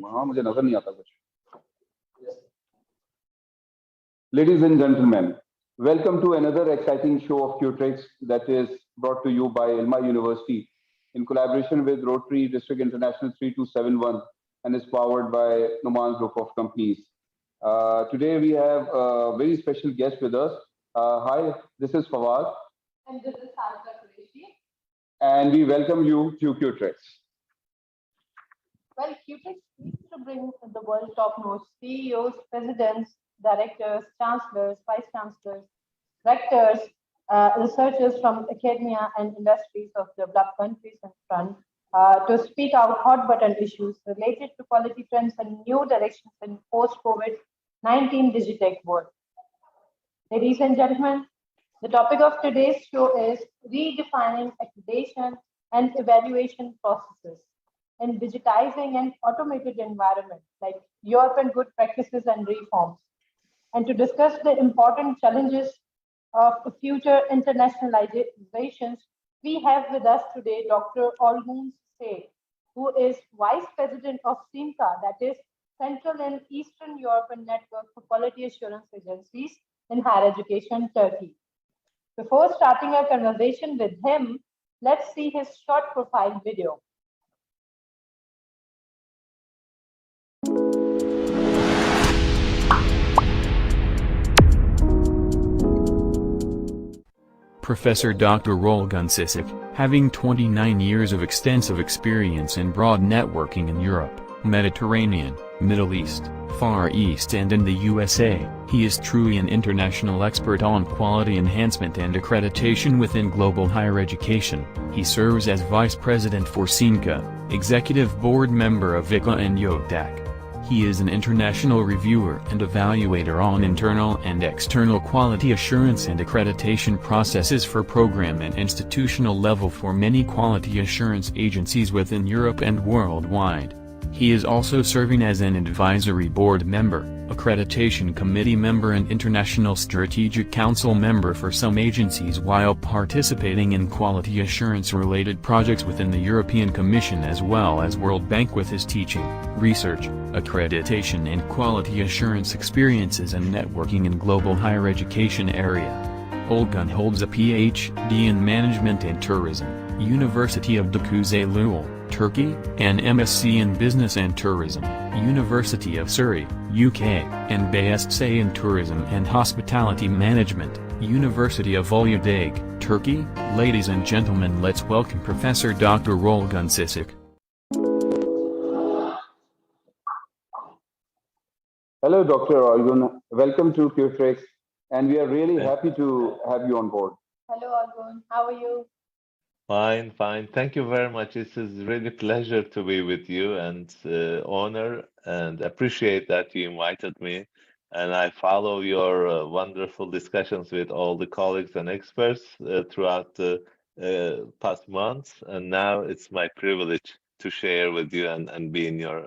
हाँ मुझे नजर नहीं आता कुछ. Ladies and gentlemen, welcome to another exciting show of Qtrix that is brought to you by Ilma University in collaboration with Rotary District International 3271 and is powered by Noman Group of Companies. Today we have a very special guest with us. Hi, this is Fawad. And this is Sarika Qureshi. And we welcome you to Qtrix. Well, Qtrix seeks to bring the world's top-most CEOs, presidents, directors, chancellors, vice chancellors, rectors, researchers from academia and industries of developed countries in front to speak out hot-button issues related to quality trends and new directions in post-COVID-19 digitech world. Ladies and gentlemen, the topic of today's show is redefining accreditation and evaluation processes in digitizing and automated environments like European good practices and reforms. And to discuss the important challenges of future internationalizations, we have with us today Dr. Olgun, who is Vice President of CEENQA, that is Central and Eastern European Network for Quality Assurance Agencies in Higher Education, Turkey. Before starting our conversation with him, let's see his short profile video. Professor Dr. Olgun Cicek, having 29 years of extensive experience in broad networking in Europe, Mediterranean, Middle East, Far East and in the USA, he is truly an international expert on quality enhancement and accreditation within global higher education. He serves as Vice President for CEENQA, Executive Board Member of ICA and YOTAC. He is an international reviewer and evaluator on internal and external quality assurance and accreditation processes for program and institutional level for many quality assurance agencies within Europe and worldwide. He is also serving as an advisory board member, accreditation committee member and international strategic council member for some agencies while participating in quality assurance related projects within the European Commission as well as World Bank with his teaching, research, accreditation and quality assurance experiences and networking in global higher education area. Olgun holds a PhD in Management and Tourism, University of Dakar, Turkey, and MSc in Business and Tourism, University of Surrey, UK, and BSc in Tourism and Hospitality Management, University of Uludağ, Turkey. Ladies and gentlemen, let's welcome Professor Dr. Olgun Cicek. Hello, Dr. Olgun. Welcome to Qtrix, and we are really happy to have you on board. Hello, Olgun. How are you? Fine, fine. Thank you very much. It is really pleasure to be with you and honor and appreciate that you invited me. And I follow your wonderful discussions with all the colleagues and experts throughout the past months. And now it's my privilege to share with you and be in your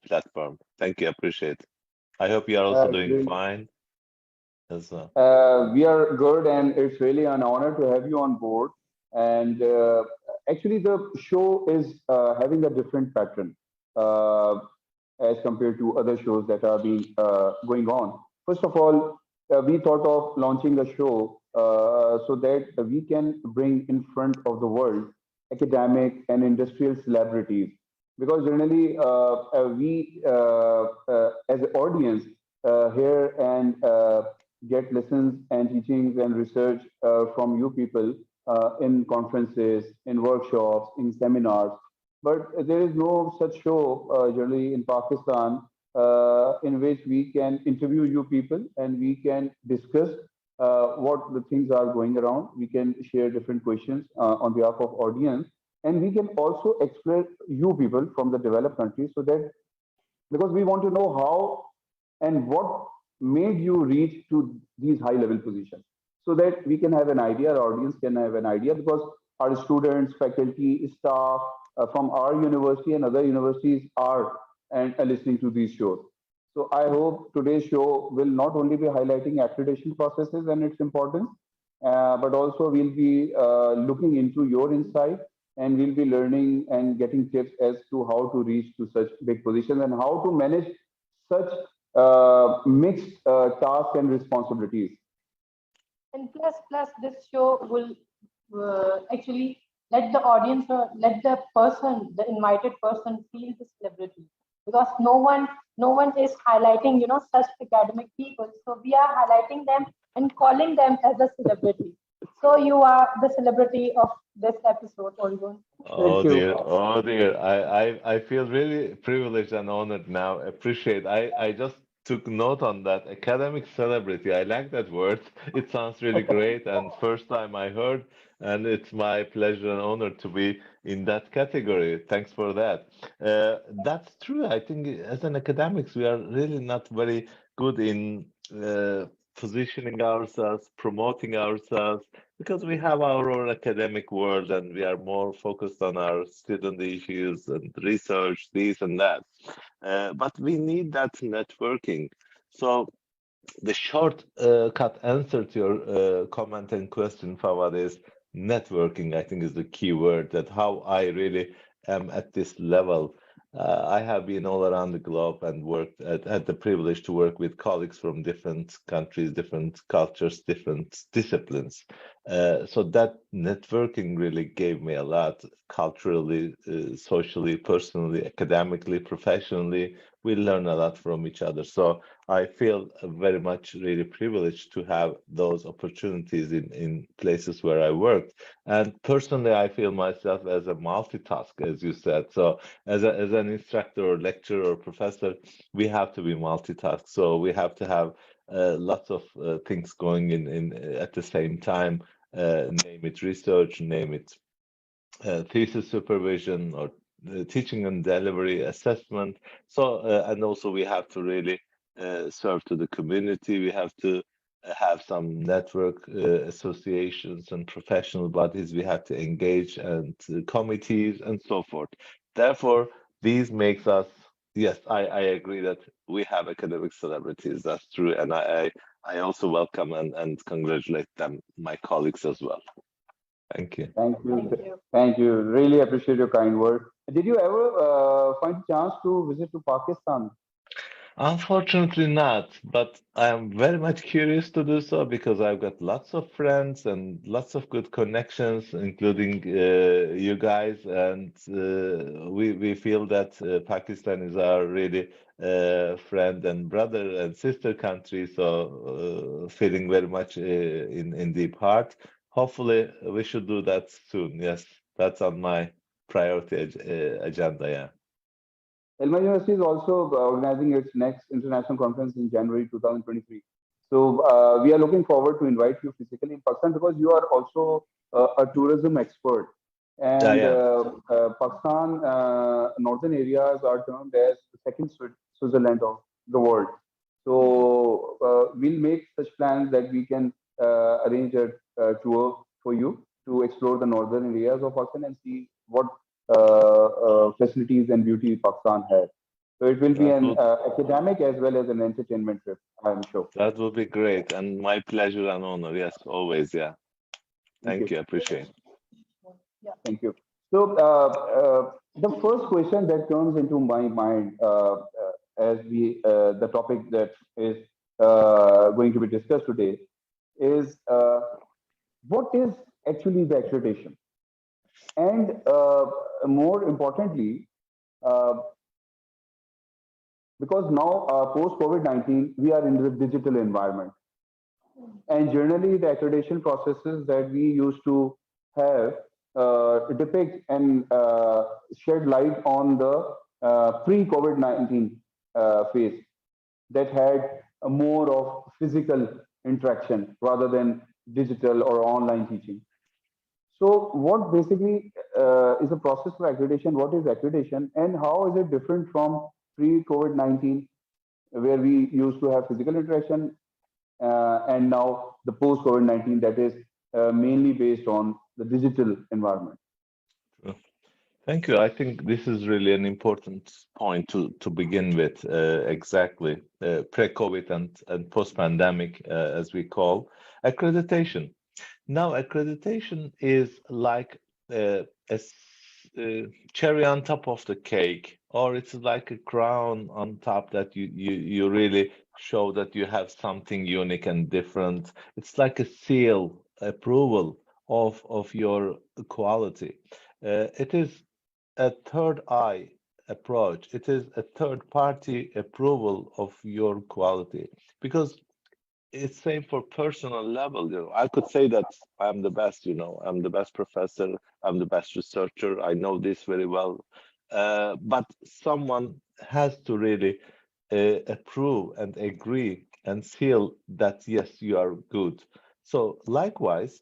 platform. Thank you. Appreciate it. I hope you are also doing fine as well. We are good, and it's really an honor to have you on board. And actually, the show is having a different pattern as compared to other shows that are being going on. First of all, we thought of launching a show so that we can bring in front of the world academic and industrial celebrities. Because generally, we as an audience hear and get lessons and teachings and research from you people in conferences, in workshops, in seminars. But there is no such show generally in Pakistan in which we can interview you people and we can discuss what the things are going around. We can share different questions on behalf of audience. And we can also explain you people from the developed countries so that, because we want to know how and what made you reach to these high level positions, so that we can have an idea, our audience can have an idea, because our students, faculty, staff from our university and other universities are listening to these shows. So I hope today's show will not only be highlighting accreditation processes and its importance, but also we'll be looking into your insight and we'll be learning and getting tips as to how to reach to such big positions and how to manage such mixed tasks and responsibilities. And plus, this show will actually let the audience or let the person, the invited person, feel the celebrity, because no one is highlighting, such academic people. So we are highlighting them and calling them as a celebrity. So you are the celebrity of this episode, Olgun. Thank Oh you. dear, oh dear. I feel really privileged and honored now. Appreciate. I just took note on that. Academic celebrity. I like that word. It sounds really great and first time I heard, and it's my pleasure and honor to be in that category. Thanks for that. That's true. I think as an academics, we are really not very good in positioning ourselves, promoting ourselves because we have our own academic world and we are more focused on our student issues and research, this and that. But we need that networking. So the short cut answer to your comment and question, Fawad, is networking. I think is the key word. That how I really am at this level. I have been all around the globe and worked had the privilege to work with colleagues from different countries, different cultures, different disciplines. So that networking really gave me a lot culturally, socially, personally, academically, professionally. We learn a lot from each other. So I feel very much really privileged to have those opportunities in places where I worked. And personally, I feel myself as a multitasker, as you said. So as an instructor or lecturer or professor, we have to be multitask. So we have to have lots of things going in at the same time. Name it research, name it thesis supervision or teaching and delivery assessment. So, and also we have to really serve to the community. We have to have some network associations and professional bodies. We have to engage and committees and so forth. Therefore, these makes us, yes, I agree that we have academic celebrities. That's true. And I also welcome and congratulate them, my colleagues as well. Thank you. Thank you. Thank you. Thank you. Really appreciate your kind word. Did you ever find a chance to visit to Pakistan? Unfortunately not, but I am very much curious to do so because I've got lots of friends and lots of good connections, including you guys, and we feel that Pakistan is our really friend and brother and sister country, so feeling very much in deep heart. Hopefully, we should do that soon. Yes, that's on my priority agenda. Yeah. Elma University is also organizing its next international conference in January 2023. So we are looking forward to invite you physically in Pakistan because you are also a tourism expert. Yeah, And yeah. Pakistan, northern areas are termed as the second Switzerland of the world. So we'll make such plans that we can arrange a tour for you to explore the northern areas of Pakistan and see what facilities and beauty Pakistan has. So it will be That an would academic as well as an entertainment trip, I'm sure. That would be great and my pleasure and honor. Yes, always. Yeah. Thank Thank you. you. Appreciate it. Yeah. Thank you. So the first question that comes into my mind as the topic that is going to be discussed today is what is actually the accreditation? And more importantly, uh, because now post COVID-19, we are in the digital environment. And generally, the accreditation processes that we used to have depict and shed light on the pre-COVID-19 phase that had more of physical interaction rather than digital or online teaching. So, what basically is the process for accreditation? What is accreditation, and how is it different from pre-COVID-19, where we used to have physical interaction, and now the post-COVID-19 that is mainly based on the digital environment? Thank you. I think this is really an important point to begin with. Exactly. Pre-COVID and post-pandemic, as we call accreditation. Now, accreditation is like cherry on top of the cake, or it's like a crown on top that you really show that you have something unique and different. It's like a seal approval of your quality. It is a third eye approach. It is a third party approval of your quality because it's same for personal level. I could say that I'm the best, I'm the best professor, I'm the best researcher, I know this very well. But someone has to really approve and agree and seal that yes, you are good. So likewise,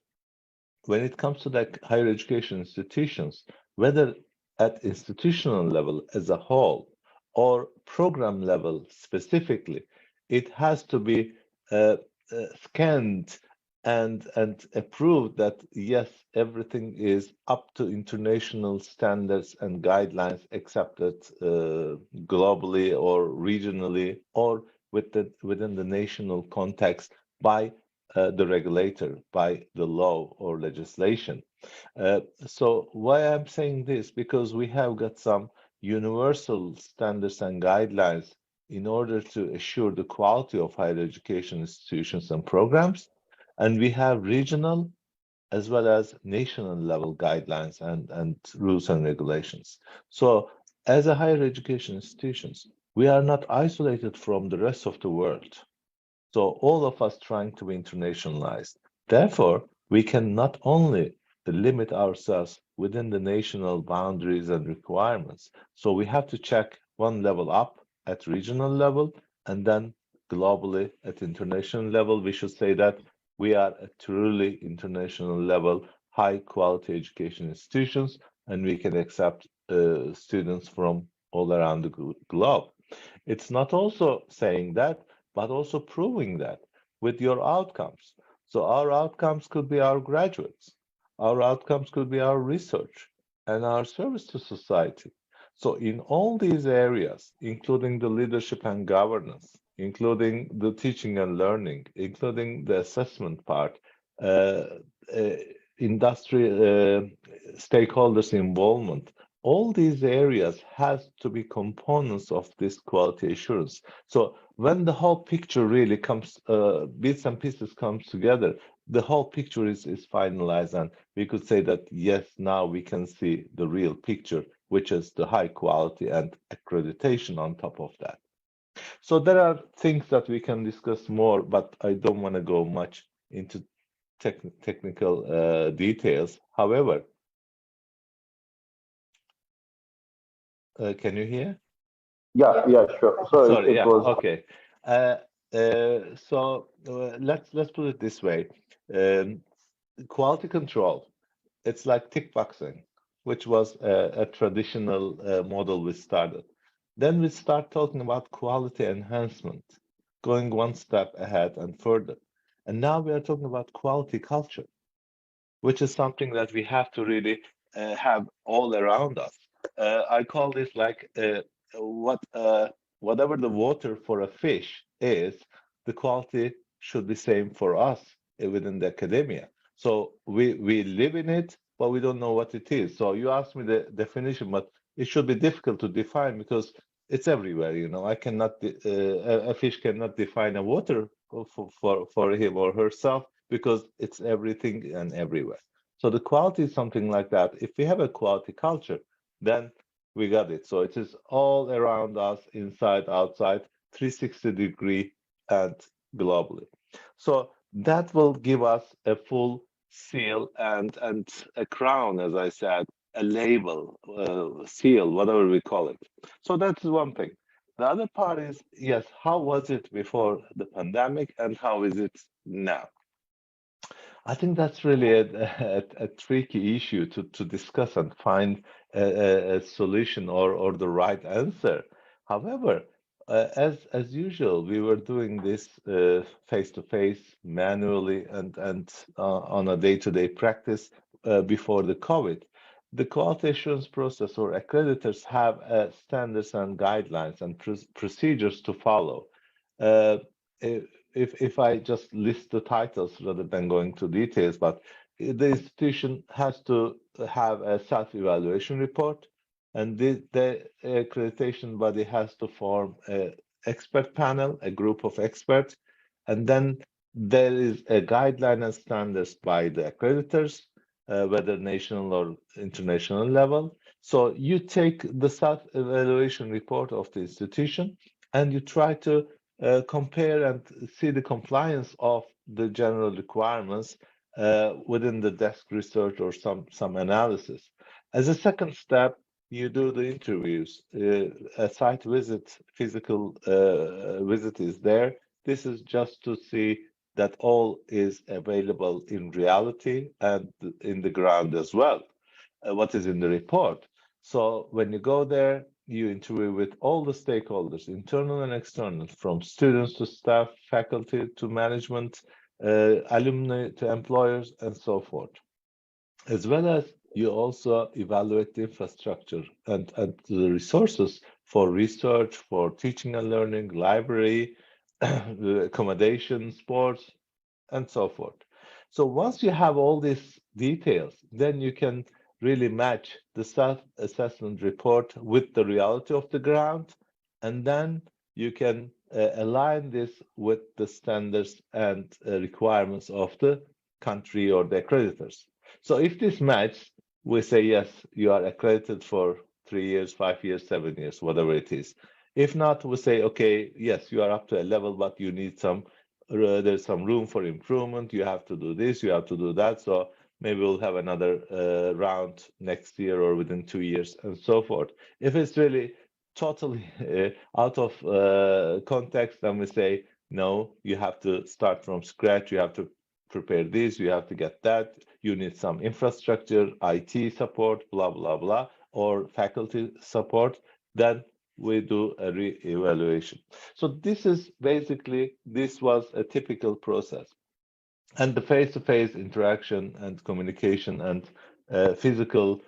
when it comes to the higher education institutions, whether at institutional level as a whole or program level specifically, it has to be uh, scanned and approved that yes, everything is up to international standards and guidelines accepted globally or regionally or within the national context by the regulator, by the law or legislation. So why I'm saying this? Because we have got some universal standards and guidelines in order to assure the quality of higher education institutions and programs. And we have regional as well as national level guidelines and rules and regulations. So as a higher education institutions, we are not isolated from the rest of the world. So all of us trying to be internationalized. Therefore, we can not only limit ourselves within the national boundaries and requirements. So we have to check one level up at regional level and then globally at international level. We should say that we are a truly international level, high quality education institutions, and we can accept students from all around the globe. It's not also saying that but also proving that with your outcomes. So our outcomes could be our graduates, our outcomes could be our research and our service to society. So in all these areas, including the leadership and governance, including the teaching and learning, including the assessment part, uh, uh, industry stakeholders involvement, all these areas has to be components of this quality assurance. So when the whole picture really comes, bits and pieces comes together, the whole picture is finalized, and we could say that yes, now we can see the real picture, which is the high quality and accreditation on top of that. So there are things that we can discuss more, but I don't want to go much into technical details. However, can you hear? Yeah, sure. So Sorry, it yeah, was, okay. Let's put it this way. Um, Quality control, it's like tick boxing, which was a traditional model we started. Then we start talking about quality enhancement, going one step ahead and further. And now we are talking about quality culture, which is something that we have to really have all around us. I call this like what whatever the water for a fish is, the quality should be same for us within the academia. So we live in it, but we don't know what it is. So you asked me the definition, but it should be difficult to define because it's everywhere. I cannot a fish cannot define a water for him or herself because it's everything and everywhere. So the quality is something like that. If we have a quality culture, then we got it. So it is all around us, inside, outside, 360 degree and globally. So that will give us a full seal and a crown, as I said, a label, seal, whatever we call it. So that's one thing. The other part is, yes, how was it before the pandemic and how is it now? I think that's really a tricky issue to discuss and find a solution or the right answer. However, as usual, we were doing this face to face, manually, and on a day-to-day practice before the COVID. The quality assurance process or accreditors have standards and guidelines and procedures to follow. Uh, if I just list the titles rather than going to details, but the institution has to have a self-evaluation report, and the accreditation body has to form an expert panel, a group of experts, and then there is a guideline and standards by the accreditors, whether national or international level. So you take the self-evaluation report of the institution and you try to compare and see the compliance of the general requirements within the desk research or some analysis. As a second step, you do the interviews. A site visit, physical visit is there. This is just to see that all is available in reality and in the ground as well, what is in the report. So when you go there, you interview with all the stakeholders, internal and external, from students to staff, faculty to management, alumni to employers, and so forth. As well as you also evaluate the infrastructure and the resources for research, for teaching and learning, library, accommodation, sports, and so forth. So once you have all these details, then you can really match the self-assessment report with the reality of the ground, and then you can align this with the standards and requirements of the country or the accreditors. So if this matches, we say, yes, you are accredited for 3 years, 5 years, 7 years, whatever it is. If not, we say, okay, yes, you are up to a level, but you need some there's some room for improvement. You have to do this, you have to do that. So maybe we'll have another round next year or within 2 years and so forth. If it's really totally out of context, then we say, no, you have to start from scratch. You have to prepare this, you have to get that. You need some infrastructure, IT support, blah, blah, blah, or faculty support. Then we do a re-evaluation. So this is basically, this was a typical process. And the face-to-face interaction and communication and physical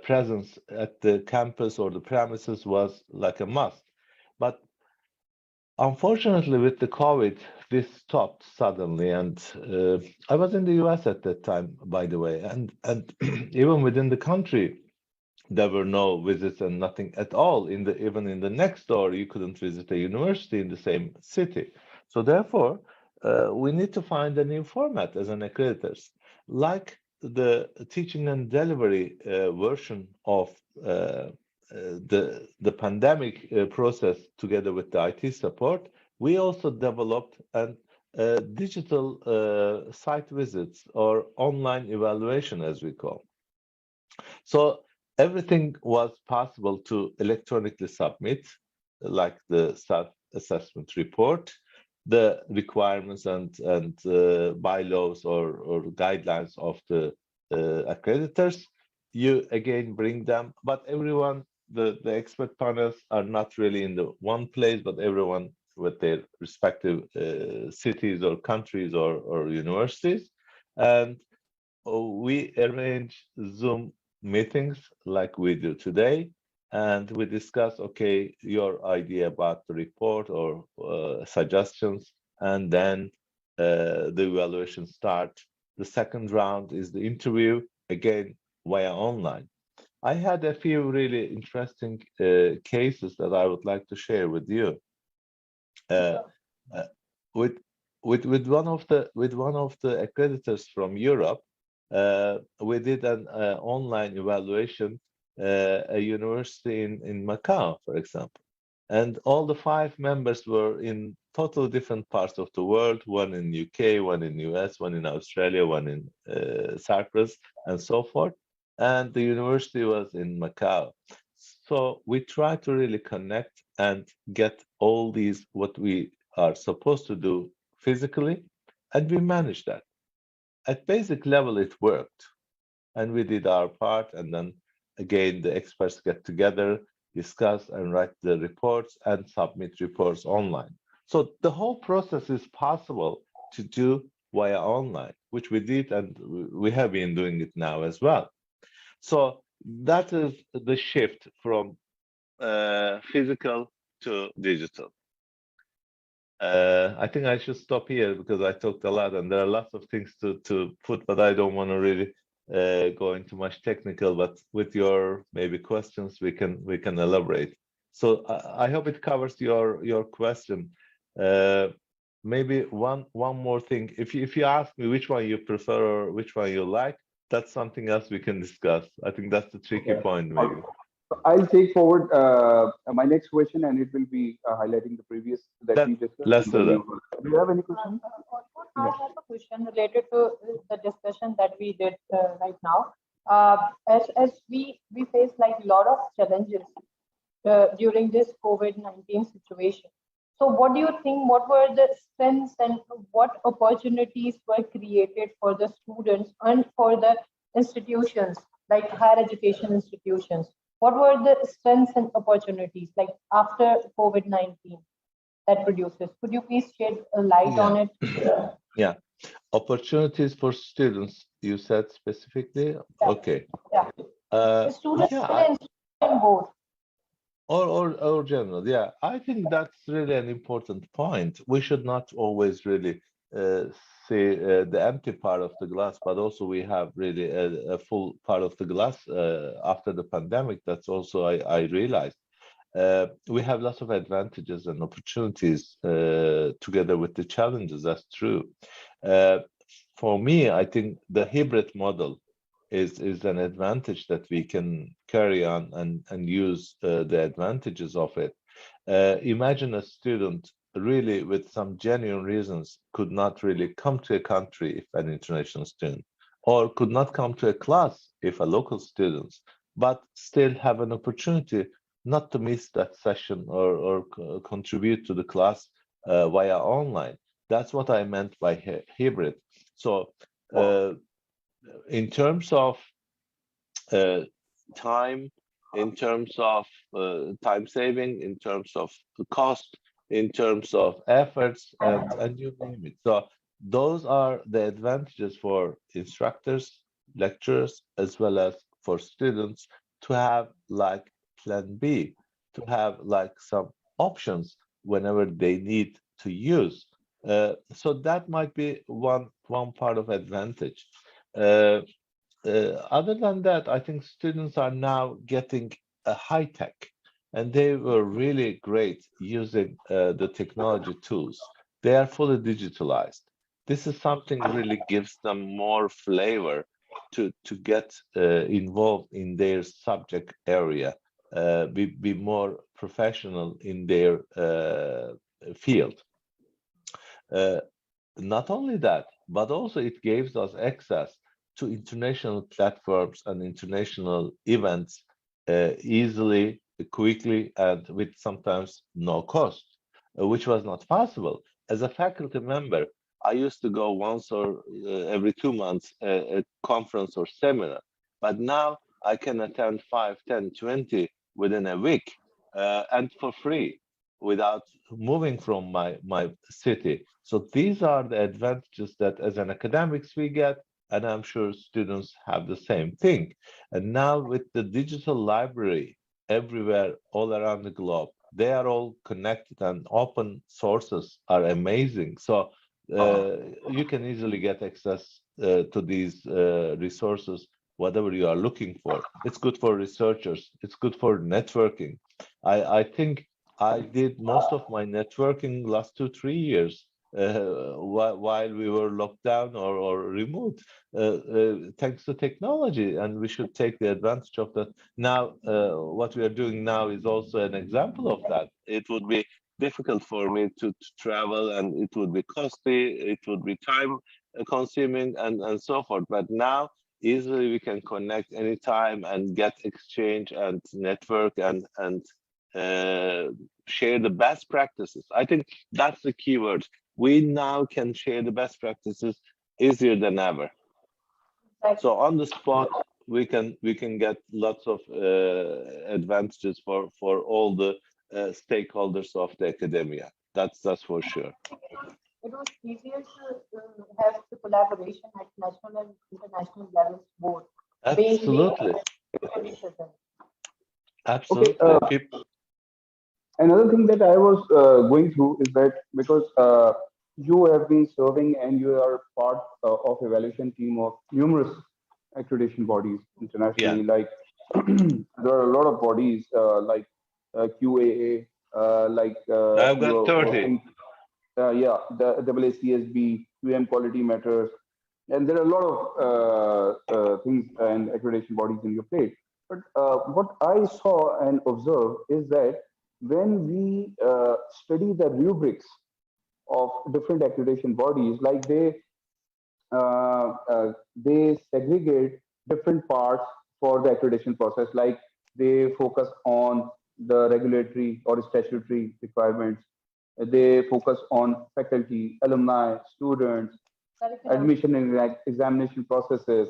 presence at the campus or the premises was like a must. But unfortunately, with the COVID, this stopped suddenly. And I was in the US at that time, by the way, and even within the country, there were no visits and nothing at all. Even in the next door, you couldn't visit a university in the same city. So therefore, we need to find a new format as an accreditors, like the teaching and delivery version of the pandemic process together with the IT support. We also developed digital site visits or online evaluation, as we call. So everything was possible to electronically submit, like the self-assessment report, the requirements and bylaws or guidelines of the accreditors. You again bring them, but everyone, the expert panels are not really in the one place, but everyone with their respective cities or countries or universities. And we arrange Zoom meetings like we do today, and we discuss, okay, your idea about the report or suggestions, and then the evaluation start. The second round is the interview, again via online. I had a few really interesting cases that I would like to share with you. Uh, uh, with with one of the accreditors from Europe, we did an online evaluation, a university in Macau, for example, and all the 5 members were in totally different parts of the world. One in UK, one in US, one in Australia, one in Cyprus, and so forth. And the university was in Macau. So we try to really connect and get all these what we are supposed to do physically, and we managed that. At basic level, it worked, and we did our part. And then again, the experts get together, discuss, and write the reports and submit reports online. So the whole process is possible to do via online, which we did, and we have been doing it now as well. So that is the shift from physical to digital. I think I should stop here because I talked a lot and there are lots of things to put, but I don't want to really go into much technical. But with your maybe questions, we can elaborate. So I hope it covers your question. Uh, Maybe one more thing. If you ask me which one you prefer or which one you like, that's something else we can discuss. I think that's the tricky Okay. point, All maybe. right. So I'll take forward my next question, and it will be highlighting the previous that we discussed, Let's and do then that. do you have any questions? I Yeah. have a question related to the discussion that we did right now. As we face like a lot of challenges during this COVID-19 situation. So, what do you think? What were the strengths and what opportunities were created for the students and for the institutions, like higher education institutions? What were the strengths and opportunities like after COVID-19 that produces? Could you please shed a light on Yeah, it? yeah. Opportunities for students, you said specifically? Yeah, Okay. yeah. Uh, The students yeah, and the institution both. or general. Yeah, I think that's really an important point. We should not always really uh, see the empty part of the glass, but also we have really a full part of the glass after the pandemic. That's also I realized. We have lots of advantages and opportunities together with the challenges. That's true. Uh, for me, I think the hybrid model is an advantage that we can carry on and use the advantages of it. Imagine a student really with some genuine reasons could not really come to a country if an international student, or could not come to a class if a local student, but still have an opportunity not to miss that session or contribute to the class via online. That's what I meant by hybrid. So, uh, in terms of uh, time, in terms of time saving, in terms of the cost, in terms of efforts, and you name it. So those are the advantages for instructors, lecturers, as well as for students to have like plan B, to have like some options whenever they need to use. So that might be one part of advantage. Uh, Other than that, I think students are now getting a high tech, and they were really great using the technology tools. They are fully digitalized. This is something really gives them more flavor to get involved in their subject area, be more professional in their field. Uh, Not only that, but also it gives us access to international platforms and international events easily, quickly, and with sometimes no cost, which was not possible. As a faculty member, I used to go once or every 2 months a conference or seminar, but now I can attend 5, 10, 20 within a week and for free without moving from my city. So these are the advantages that as an academics we get, and I'm sure students have the same thing. And now with the digital library everywhere, all around the globe, they are all connected and open sources are amazing. So uh, you can easily get access to these resources, whatever you are looking for. It's good for researchers. It's good for networking. I think I did most of my networking last 2, 3 years while we were locked down or remote, thanks to technology, and we should take the advantage of that. Now, what we are doing now is also an example of that. It would be difficult for me to travel, and it would be costly, it would be time consuming, and so forth. But now, easily we can connect anytime and get exchange and network and uh, share the best practices. I think that's the keyword. We now can share the best practices easier than ever. Like, So on the spot, we can get lots of advantages for all the stakeholders of the academia. That's for sure. it was easier to have the collaboration at national and international levels both, being linked Absolutely, to each other. Okay. absolutely. People, Another thing that I was going through is that because you have been serving and you are part of evaluation team of numerous accreditation bodies Yeah, internationally. Like there are a lot of bodies like QAA, like I've you got are 30. working, yeah, the AACSB, QM Quality Matters, and there are a lot of things and accreditation bodies in your plate. But what I saw and observed is that when we study the rubrics of different accreditation bodies, like they segregate different parts for the accreditation process. Like they focus on the regulatory or statutory requirements. They focus on faculty, alumni, students, Curriculum. admission and examination processes,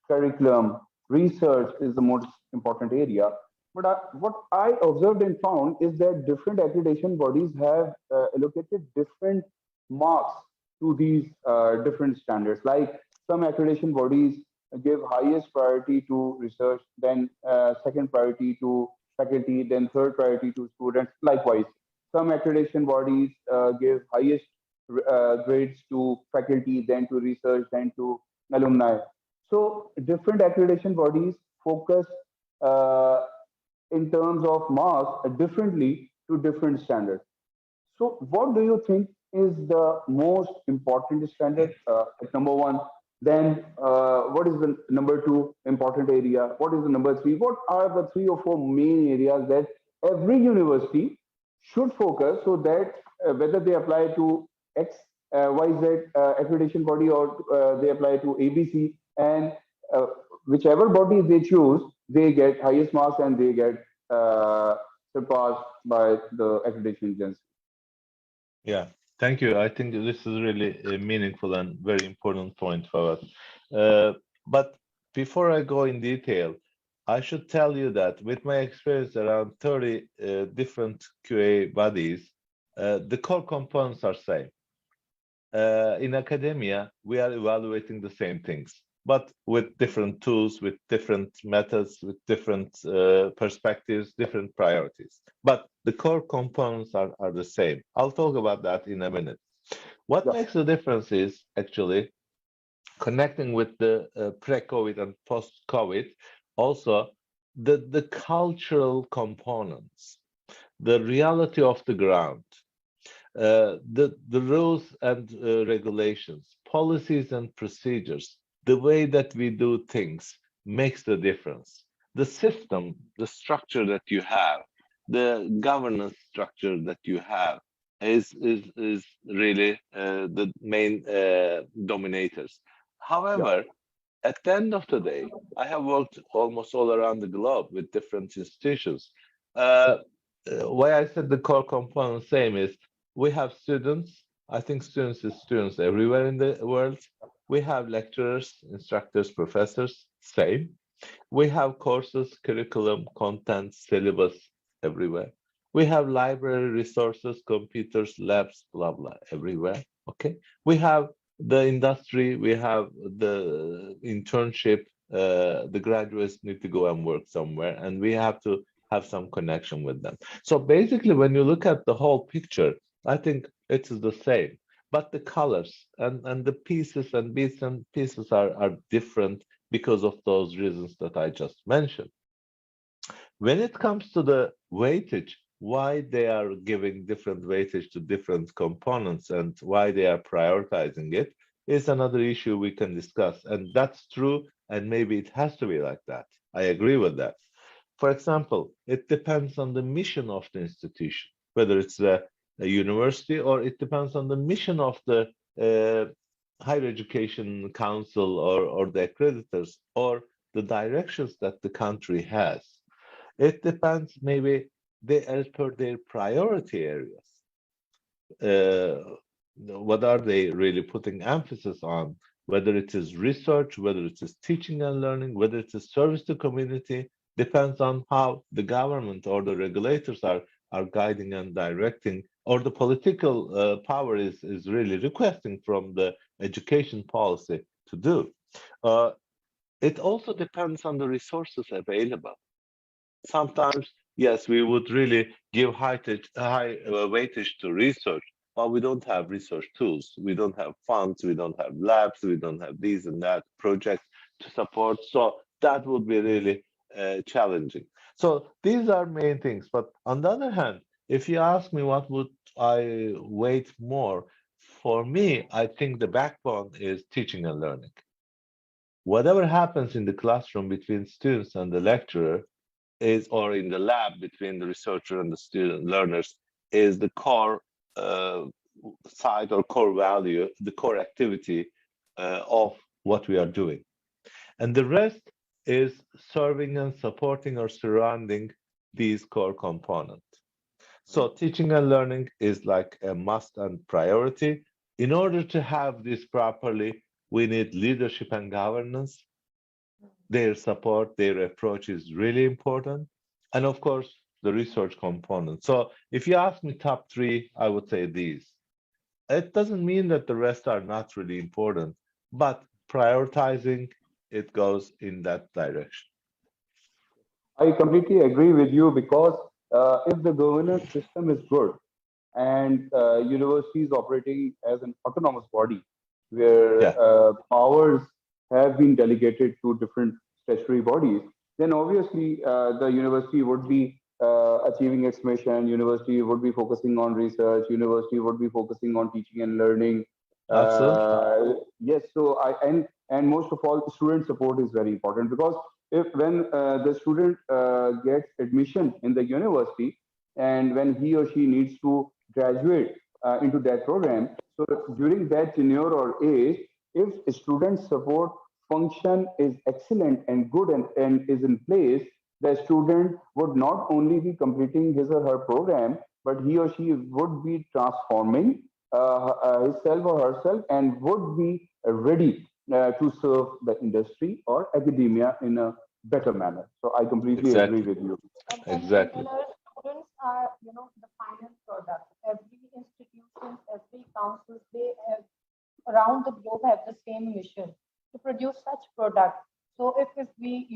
curriculum, research is the most important area. But what I observed and found is that different accreditation bodies have allocated different marks to these different standards. Like some accreditation bodies give highest priority to research, then second priority to faculty, then third priority to students. Likewise, some accreditation bodies give highest grades to faculty, then to research, then to alumni. So different accreditation bodies focus uh, in terms of marks differently to different standards. So what do you think is the most important standard at number one? Then what is the number two important area? What is the number three? What are the three or four main areas that every university should focus so that whether they apply to X, YZ accreditation body or they apply to ABC and uh, whichever body they choose, they get highest marks and they get surpassed by the accreditation agency. Yeah, thank you. I think this is really a meaningful and very important point for us. But before I go in detail, I should tell you that with my experience around 30 different QA bodies, the core components are same. In academia, we are evaluating the same things, but with different tools, with different methods, with different perspectives, different priorities. But the core components are the same. I'll talk about that in a minute. What Yeah, makes the difference is actually connecting with the pre-COVID and post-COVID, also the cultural components, the reality of the ground, the rules and regulations, policies and procedures, the way that we do things makes the difference. The system, the structure that you have, the governance structure that you have is really the main dominators. yeah, However, at the end of the day, I have worked almost all around the globe with different institutions. Uh, why I said the core component same is we have students. I think students is students everywhere in the world. We have lecturers, instructors, professors, same. We have courses, curriculum, content, syllabus everywhere. We have library resources, computers, labs, blah, blah, everywhere. Okay. We have the industry, we have the internship, the graduates need to go and work somewhere, and we have to have some connection with them. So basically, when you look at the whole picture, I think it is the same. But the colors and the pieces and bits and pieces are different because of those reasons that I just mentioned. When it comes to the weightage, why they are giving different weightage to different components and why they are prioritizing it is another issue we can discuss. And that's true, and maybe it has to be like that. I agree with that. For example, it depends on the mission of the institution, whether it's a university or it depends on the mission of the higher education council or the accreditors or the directions that the country has. It depends, maybe they as per their priority areas. Uh, what are they really putting emphasis on? Whether it is research, whether it is teaching and learning, whether it is service to community, depends on how the government or the regulators are guiding and directing, or the political power is really requesting from the education policy to do. Uh, it also depends on the resources available. Sometimes yes, we would really give high weightage to research, but we don't have research tools. We don't have funds. We don't have labs. We don't have these and that projects to support. So that would be really challenging. So these are main things. But on the other hand, if you ask me what would I weight more, for me, I think the backbone is teaching and learning. Whatever happens in the classroom between students and the lecturer is, or in the lab between the researcher and the student learners, is the core uh, side or core value, the core activity of what we are doing. And the rest is serving and supporting or surrounding these core components. So teaching and learning is like a must and priority. In order to have this properly, we need leadership and governance. Their support, their approach is really important. And of course, the research component. So if you ask me top three, I would say these. It doesn't mean that the rest are not really important, but prioritizing it goes in that direction. I completely agree with you because if the governance system is good and universities operating as an autonomous body where Yeah, powers have been delegated to different statutory bodies, then obviously the university would be achieving its mission. University would be focusing on research. University would be focusing on teaching and learning. absolutely. Yes, so and most of all, student support is very important because if when the student gets admission in the university and when he or she needs to graduate into that program, so during that tenure or age, if student support function is excellent and good and is in place, the student would not only be completing his or her program, but he or she would be transforming himself or herself and would be ready to serve the industry or academia in a better manner. So I completely agree Exactly. with you. Exactly. And our students are, the final product. Every institution, every council, they have, around the globe have the same mission to produce such product. So if we,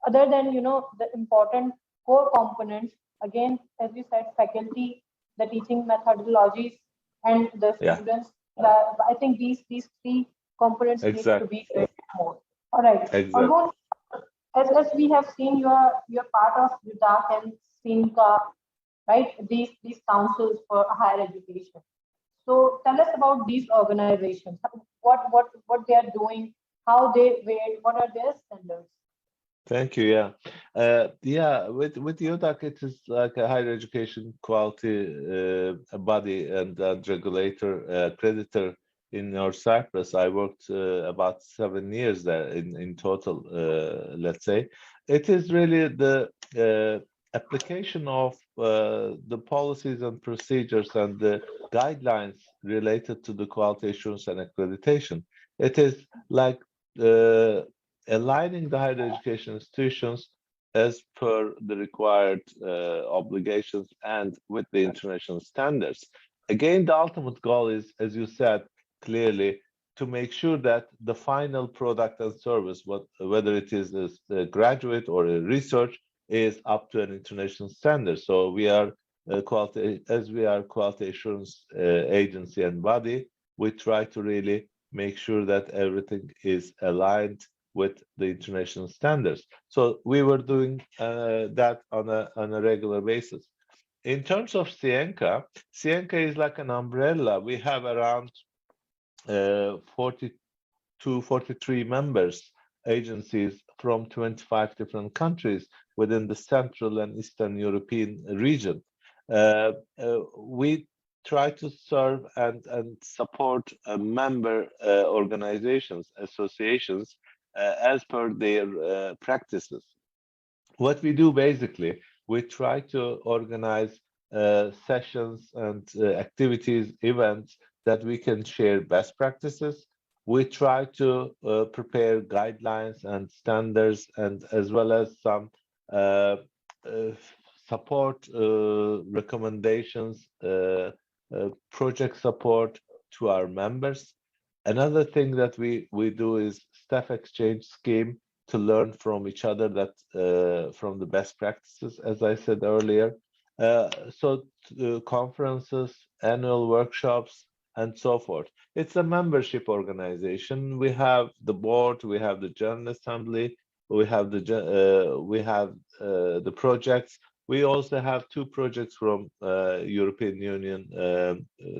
other than, the important core components, again, as we said, faculty, the teaching methodologies, and the Yeah, students, I think these three components need to exactly. be built more. All right. Exactly. Almost as we have seen, you're part of UDAC and CEENQA, right? These councils for higher education. So tell us about these organizations. What they are doing, how they weight, what are their standards? Thank you. Yeah, yeah. With UDAC, it is like a higher education quality body and regulator, accreditor in North Cyprus. I worked about 7 years there in total. Let's say it is really the application of the policies and procedures and the guidelines related to the quality assurance and accreditation. It is like uh, aligning the higher education institutions as per the required obligations and with the international standards. Again, the ultimate goal is, as you said clearly, to make sure that the final product and service, whether it is a graduate or a research, is up to an international standard. So we are quality, as we are quality assurance agency and body, we try to really make sure that everything is aligned with the international standards. So we were doing that on a regular basis. In terms of CEENQA is like an umbrella. We have around 42, 43 members, agencies from 25 different countries within the Central and Eastern European region. We try to serve and support member organizations, associations, as per their practices. What we do basically, we try to organize sessions and activities, events that we can share best practices. We try to prepare guidelines and standards, and as well as some uh, uh, support recommendations, project support to our members. Another thing that we do is staff exchange scheme. to learn from each other, that from the best practices, as I said earlier. Conferences, annual workshops, and so forth. It's a membership organization. We have the board, we have the General Assembly, we have the projects. We also have two projects from European Union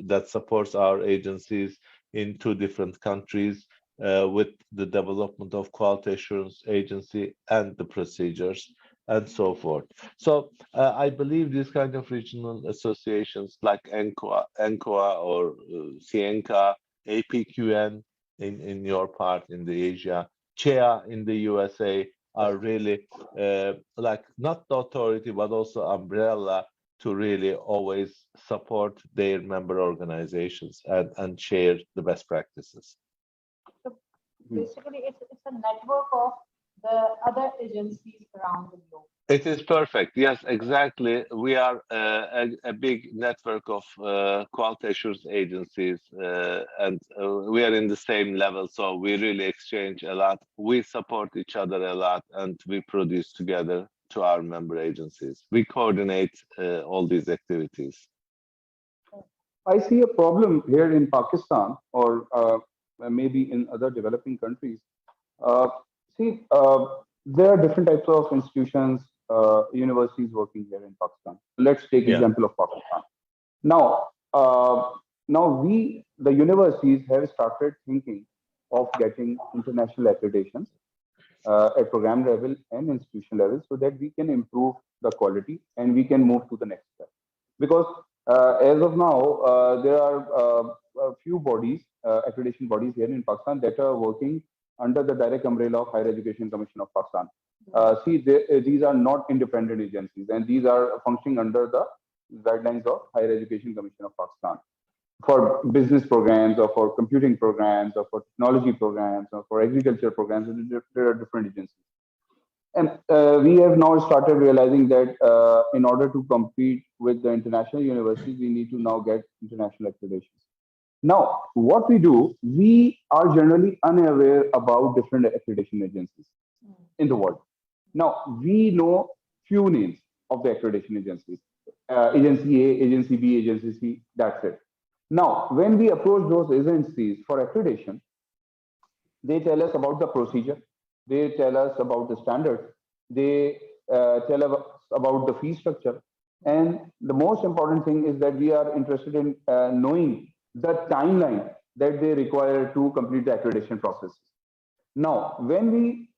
that supports our agencies in two different countries with the development of quality assurance agency and the procedures and so forth. So I believe these kind of regional associations like ENQA or CEENQA, APQN in your part in the Asia, CHEA in the USA are really like not the authority but also umbrella to really always support their member organizations and share the best practices. So basically, it's a network of the other agencies around the globe. It is perfect. Yes, exactly. We are a big network of quality assurance agencies, and we are in the same level. So we really exchange a lot. We support each other a lot, and we produce together to our member agencies. We coordinate all these activities. I see a problem here in Pakistan or maybe in other developing countries. Uh, see, there are different types of institutions, universities working here in Pakistan. Let's take Yeah. example of Pakistan. Now, we, the universities, have started thinking of getting international accreditations at program level and institution level, so that we can improve the quality and we can move to the next step. Because as of now, there are a few bodies, accreditation bodies here in Pakistan that are working under the direct umbrella of Higher Education Commission of Pakistan. These are not independent agencies, and these are functioning under the guidelines of Higher Education Commission of Pakistan for business programs or for computing programs or for technology programs or for agriculture programs. There are different agencies. And we have now started realizing that in order to compete with the international universities, we need to now get international accreditations. Now, what we do, we are generally unaware about different accreditation agencies in the world. Now, we know few names of the accreditation agencies. Agency A, Agency B, Agency C, that's it. Now, when we approach those agencies for accreditation, they tell us about the procedure, they tell us about the standards, they tell us about the fee structure. And the most important thing is that we are interested in knowing the timeline that they require to complete the accreditation process. Now, when we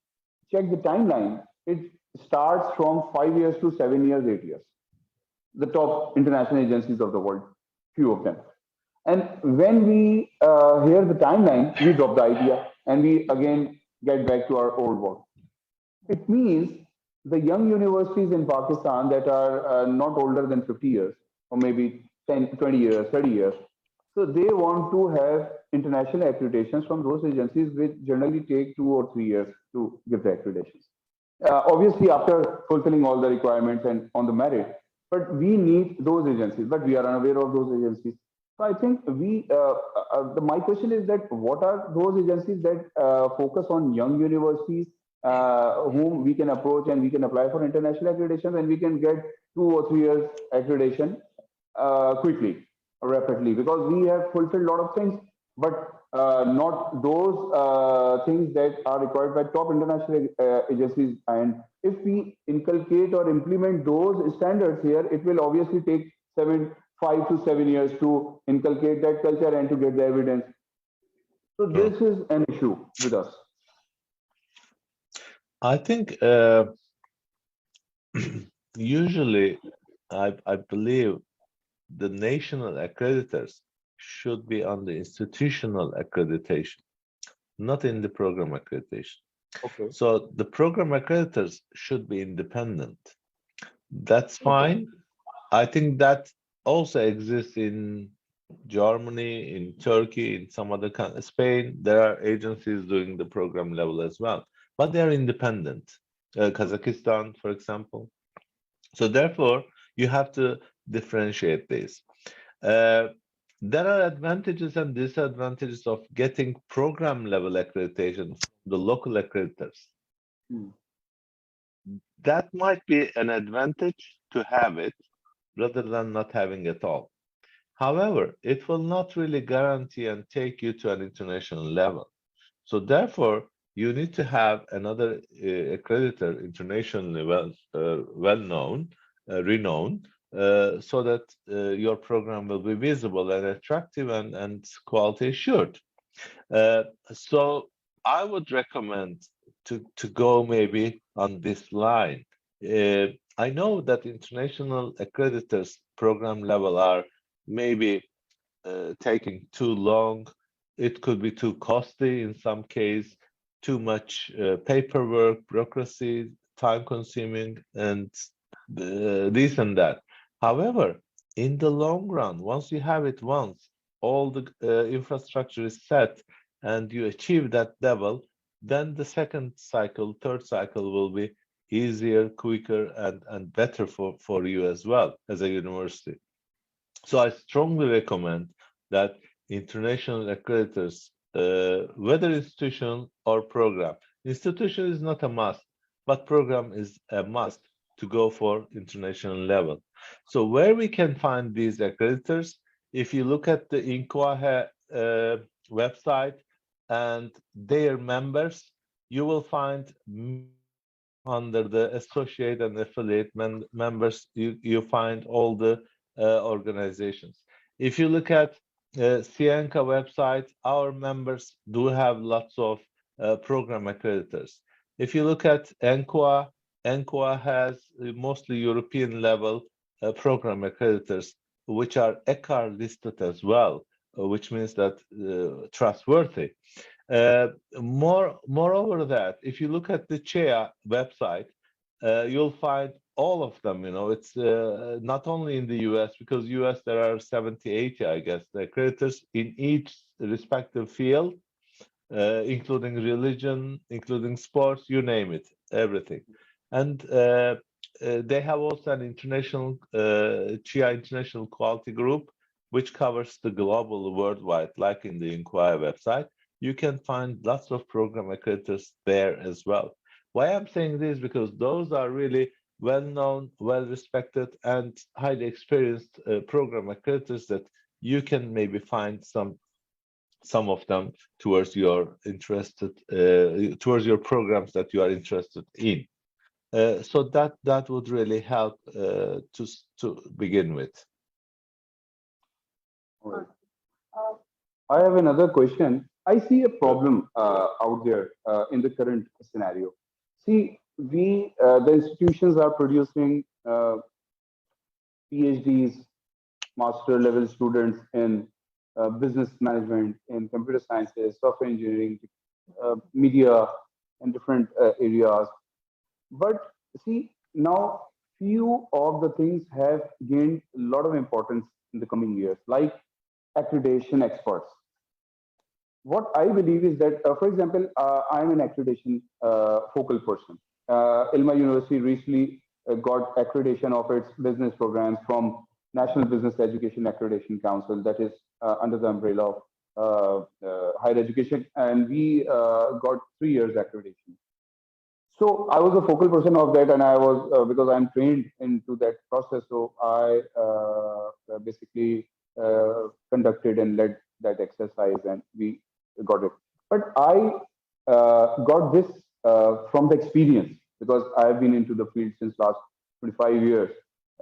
check the timeline, it starts from 5 years to 7 years, 8 years. The top international agencies of the world, few of them. And when we hear the timeline, we drop the idea and we again get back to our old work. It means the young universities in Pakistan that are not older than 50 years, or maybe 10, 20 years, 30 years, so they want to have international accreditations from those agencies, which generally take 2 or 3 years to give the accreditations. Obviously, after fulfilling all the requirements and on the merit, but we need those agencies, but we are unaware of those agencies. So I think my question is that what are those agencies that focus on young universities whom we can approach and we can apply for international accreditation, and we can get 2 or 3 years accreditation quickly, rapidly, because we have fulfilled a lot of things, but not those things that are required by top international agencies. And if we inculcate or implement those standards here, it will obviously take 5 to 7 years to inculcate that culture and to get the evidence. So this is an issue with us. I think usually I believe the national accreditors should be on the institutional accreditation, not in the program accreditation. Okay. So the program accreditors should be independent. That's fine. I think that also exists in Germany, in Turkey, in some other countries, Spain. There are agencies doing the program level as well, but they are independent. Kazakhstan, for example. So therefore, you have to differentiate this. There are advantages and disadvantages of getting program level accreditation from the local accreditors. Hmm. That might be an advantage to have it rather than not having it all. However, it will not really guarantee and take you to an international level. So therefore, you need to have another accreditor internationally well known, renowned, so that your program will be visible and attractive and quality assured. Uh, so I would recommend to go maybe on this line. Uh, I know that international accreditors program level are maybe taking too long. It could be too costly in some case, too much paperwork, bureaucracy, time consuming, and this and that. However, in the long run, once you have it once, all the infrastructure is set and you achieve that level, then the second cycle, third cycle will be easier, quicker, and better for you as well as a university. So I strongly recommend that international accreditors, whether institution or program, institution is not a must, but program is a must to go for international level. So where we can find these accreditors, if you look at the CEENQA website and their members, you will find under the associate and affiliate members, you find all the organizations. If you look at CEENQA website, our members do have lots of program accreditors. If you look at ENQA has mostly European level program accreditors, which are ECAR listed as well, which means that trustworthy. Moreover that, if you look at the CHEA website, you'll find all of them. You know, it's not only in the US, because US there are 70, 80, I guess, the accreditors in each respective field, including religion, including sports, you name it, everything. And they have also an international CHEA International Quality Group, which covers the global worldwide, like in the Inquire website. You can find lots of program accreditors there as well. Why I'm saying this? Because those are really well-known, well-respected, and highly experienced program accreditors that you can maybe find some of them towards your interested towards your programs that you are interested in. So that would really help to begin with. All right. Uh, I have another question. I see a problem out there in the current scenario. See, the institutions are producing PhDs, master level students in business management, in computer sciences, software engineering, media, and different areas. But see, now few of the things have gained a lot of importance in the coming years, like accreditation experts. What I believe is that, for example, I'm an accreditation focal person. Ilma University recently got accreditation of its business programs from National Business Education Accreditation Council, that is under the umbrella of higher education, and we got 3 years accreditation. So I was a focal person of that, and I was because I'm trained into that process. So I basically conducted and led that exercise, and we got it. But I got this from the experience because I've been into the field since last 25 years,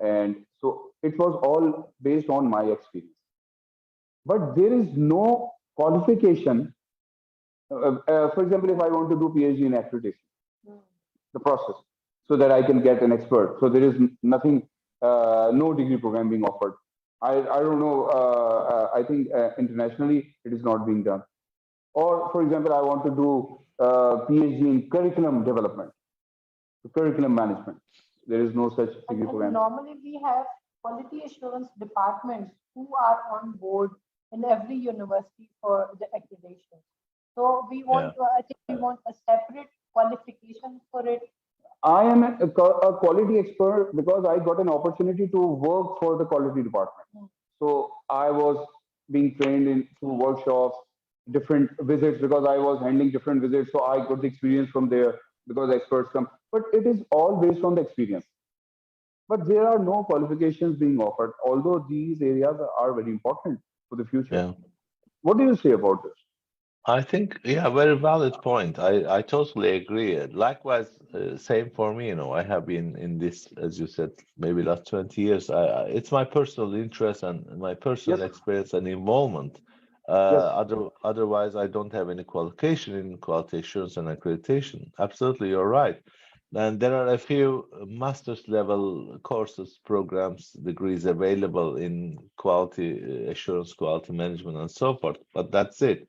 and so it was all based on my experience. But there is no qualification. For example, if I want to do PhD in accreditation, the process so that I can get an expert. So there is nothing, no degree program being offered. I don't know. I think internationally it is not being done. Or for example, I want to do PhD in curriculum development, curriculum management. There is no such degree program. normally we have quality assurance departments who are on board in every university for the accreditation. So we want to, I think we want a separate qualification for it. I am a quality expert because I got an opportunity to work for the quality department. So I was being trained in through workshops, different visits because I was handling different visits. So I got the experience from there. because experts come, but it is all based on the experience. But there are no qualifications being offered, although these areas are very important for the future. Yeah. What do you say about this? I think, yeah, very valid point. I totally agree. Likewise, same for me. I have been in this, as you said, maybe last 20 years. It's my personal interest and my Yes, personal experience and involvement. yes, Otherwise, I don't have any qualification in quality assurance and accreditation. Absolutely, you're right. And there are a few master's level courses, programs, degrees available in quality assurance, quality management, and so forth. But that's it.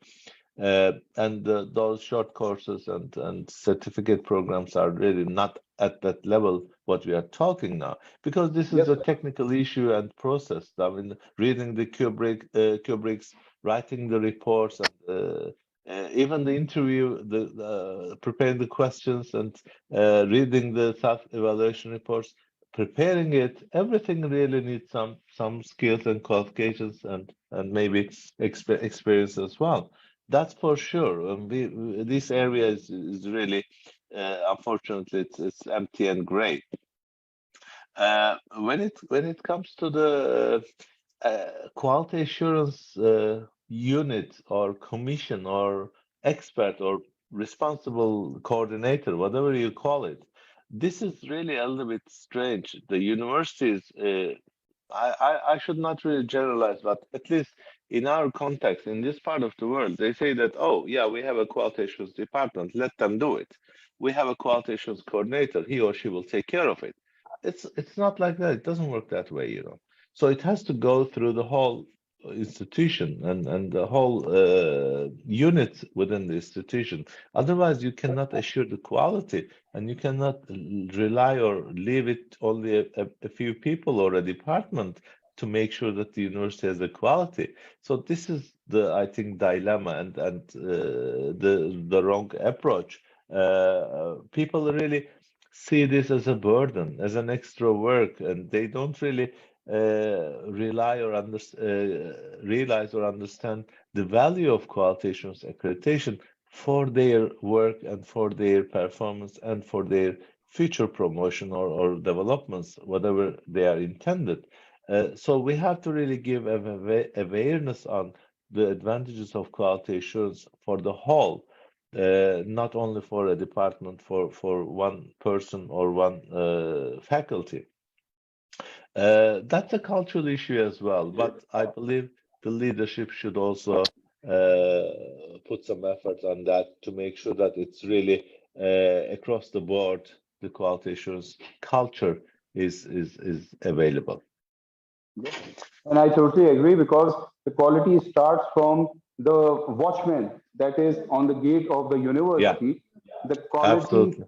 And those short courses and certificate programs are really not at that level what we are talking now, because this is yes, a technical issue and process. I mean, reading the Qtrix, writing the reports, and even the interview, preparing the questions and reading the self-evaluation reports, preparing it, everything really needs some skills and qualifications and maybe experience as well. That's for sure. This area is really, unfortunately, it's empty and gray. When it comes to the quality assurance unit or commission or expert or responsible coordinator, whatever you call it, this is really a little bit strange. The universities, I should not really generalize, but at least in our context, in this part of the world, they say that, oh, yeah, we have a quality assurance department, let them do it. We have a quality assurance coordinator, he or she will take care of it. It's not like that. It doesn't work that way. So it has to go through the whole institution and the whole unit within the institution. Otherwise, you cannot assure the quality, and you cannot rely or leave it only a few people or a department to make sure that the university has the quality. So this is I think, dilemma and the wrong approach. People really see this as a burden, as an extra work, and they don't really realize or understand the value of quality assurance accreditation for their work and for their performance and for their future promotion or developments, whatever they are intended. So we have to really give awareness on the advantages of quality assurance for the whole, not only for a department, for one person or one faculty. That's a cultural issue as well, but I believe the leadership should also put some effort on that to make sure that it's really across the board, the quality assurance culture is available. yes. And I totally agree, because the quality starts from the watchman that is on the gate of the Yeah, university. The quality absolutely.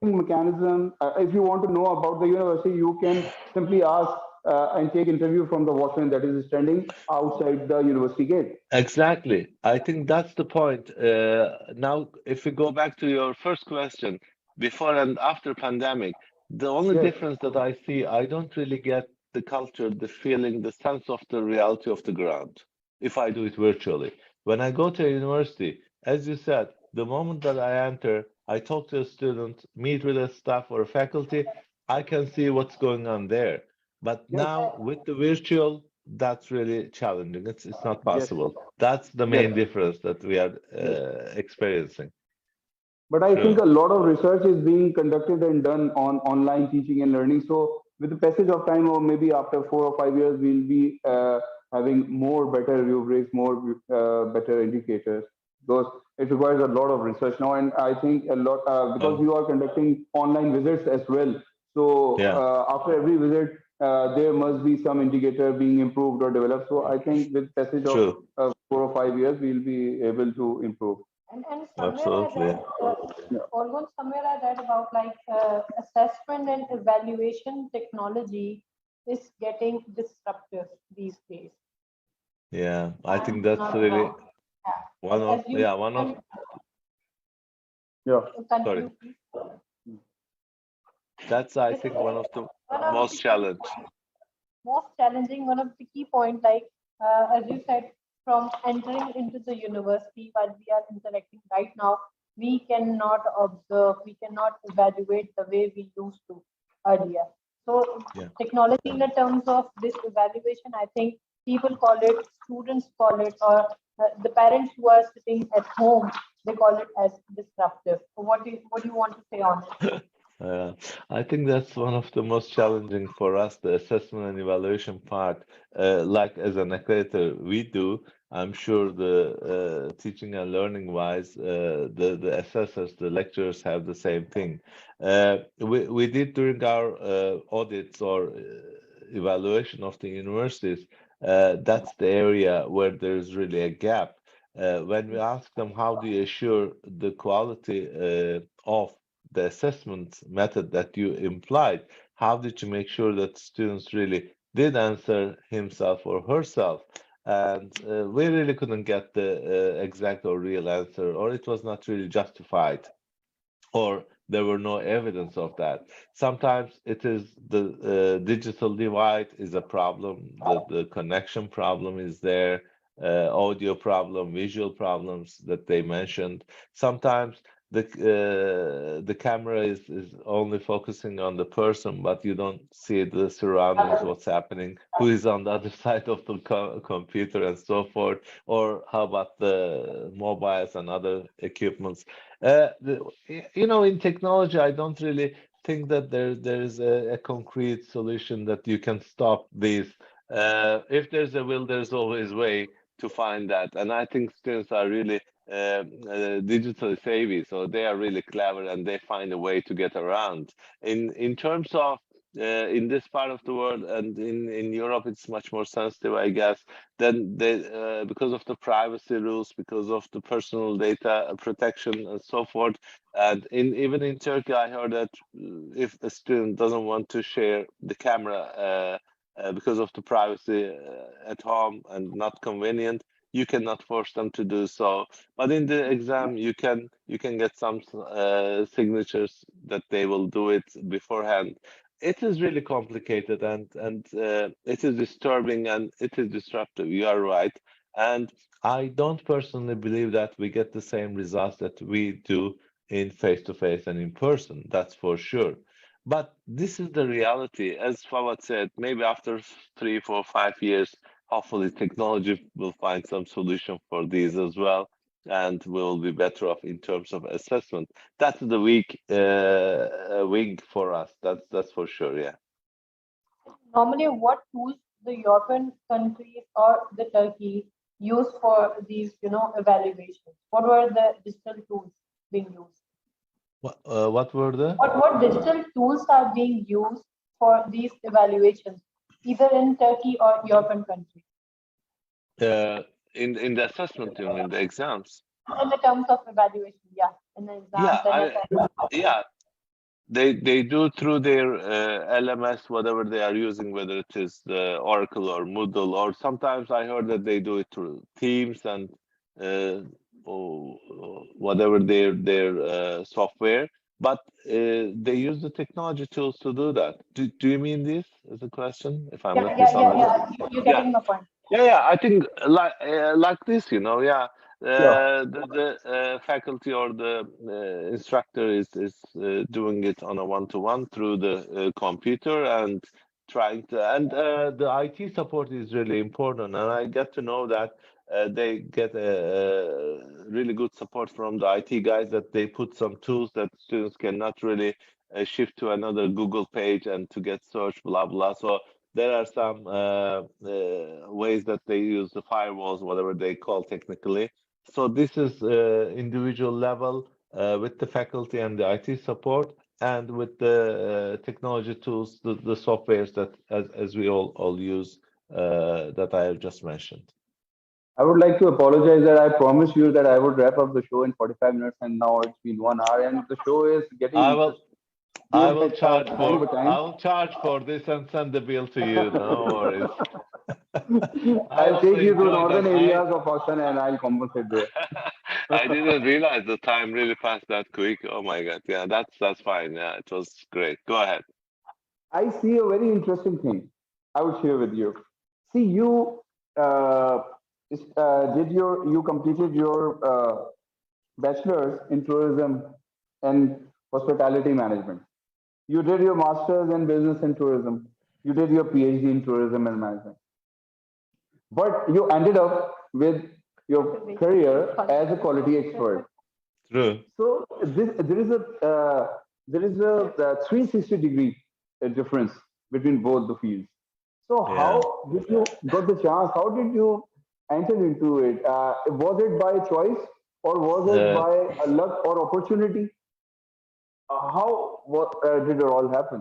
mechanism, if you want to know about the university, you can simply ask and take interview from the watchman that is standing outside the university gate. Exactly. I think that's the point. Now, if we go back to your first question, before and after pandemic, the only Yes, difference that I see, I don't really get the culture, the feeling, the sense of the reality of the ground if I do it virtually. When I go to a university, as you said, the moment that I enter, I talk to a student, meet with a staff or a faculty, I can see what's going on there. But yes, now with the virtual, that's really challenging. It's not yes, possible. That's the yes, main difference that we are yes. experiencing. But I think True. a lot of research is being conducted and done on online teaching and learning. So with the passage of time, or maybe after 4 or 5 years, we'll be having more better rubrics, more better indicators, because it requires a lot of research now. And I think a lot, Yeah. because you are conducting online visits as well. So Yeah. after every visit, there must be some indicator being improved or developed. So I think with passage of True. 4 or 5 years, we'll be able to improve. And somewhere I Absolutely. read, Yeah. Olgun, somewhere I read about like assessment and evaluation technology is getting disruptive these days. Yeah. I I'm think that's not really wrong. Yeah. one of, As you yeah, one of, Yeah. sorry. continue, please. That's, I This is think, one of the one of the most challenged. most challenging, one of the key points, like as you said, from entering into the university while we are interacting right now, we cannot observe, we cannot evaluate the way we used to earlier. So Yeah. technology in the terms of this evaluation, I think people call it, students call it, or the parents who are sitting at home, they call it as disruptive. So what do you want to say on it? Uh, I think that's one of the most challenging for us, the assessment and evaluation part. Like as an accreditor, we do. I'm sure the teaching and learning wise, the assessors, the lecturers have the same thing. We did during our audits or evaluation of the universities. That's the area where there's really a gap. When we ask them, how do you assure the quality of the assessment method that you implied, how did you make sure that students really did answer himself or herself? And we really couldn't get the exact or real answer, or it was not really justified, or there were no evidence of that. Sometimes it is the digital divide is a problem, the connection problem is there, audio problem, visual problems that they mentioned. Sometimes the camera is only focusing on the person, but you don't see the surroundings, what's happening, who is on the other side of the computer, and so forth. Or how about the mobiles and other equipments? In technology, I don't really think that there is a concrete solution that you can stop these. If there's a will, there's always way to find that. And I think students are really digitally savvy, so they are really clever and they find a way to get around. In terms of in this part of the world and in Europe, it's much more sensitive, I guess. Then they, because of the privacy rules, because of the personal data protection and so forth. And even in Turkey, I heard that if a student doesn't want to share the camera because of the privacy at home and not convenient, you cannot force them to do so. But in the exam, you can get some signatures that they will do it beforehand. It is really complicated, and it is disturbing and it is disruptive. You are right. And I don't personally believe that we get the same results that we do in face-to-face and in person. That's for sure. But this is the reality. As Fawad said, maybe after 3, 4, 5 years, hopefully technology will find some solution for these as well, and we'll be better off in terms of assessment. That's the weak wing for us. That's for sure. Yeah. Normally, what tools the European countries or the Turkey use for these, evaluations? What were the digital tools being used? What were the? What digital tools are being used for these evaluations, either in Turkey or European countries, Uh, in the assessment, you mean the exams? in the terms of evaluation? Yeah, in the exams Yeah, and yeah, they do through their LMS, whatever they are using, whether it is Oracle or Moodle, or sometimes I heard that they do it through Teams and uh, or whatever their software. But they use the technology tools to do that. Do you mean this as a question? If I'm not misunderstanding? You're Yeah. getting the point. Yeah. I think like this, yeah. Yeah. The faculty or the instructor is doing it on a one-to-one through the computer and trying to, and the IT support is really important. And I get to know that they get a really good support from the IT guys, that they put some tools that students cannot really shift to another Google page and to get search, blah blah. So there are some ways that they use the firewalls, whatever they call technically. So this is individual level with the faculty and the IT support, and with the technology tools, the softwares that as we all use that I have just mentioned. I would like to apologize that I promised you that I would wrap up the show in 45 minutes, and now it's been 1 hour, and the show is getting I will interesting. I Given will that charge time for by time, this and send the bill to you. No worries. I I'll also take you to enjoyed northern that. areas of Pakistan and I'll compensate there. I didn't realize the time really passed that quick. Oh my God. Yeah, that's fine. Yeah, it was great. Go ahead. I see a very interesting thing I would share with you. See, you uh, you completed your bachelor's in tourism and hospitality management. You did your master's in business and tourism. You did your PhD in tourism and management. But you ended up with your career as a quality expert. True. So there is a 360-degree difference between both the fields. So Yeah. how did you got the chance? How did you enter into it? Was it by choice or was it Uh, by luck or opportunity? Did it all happen?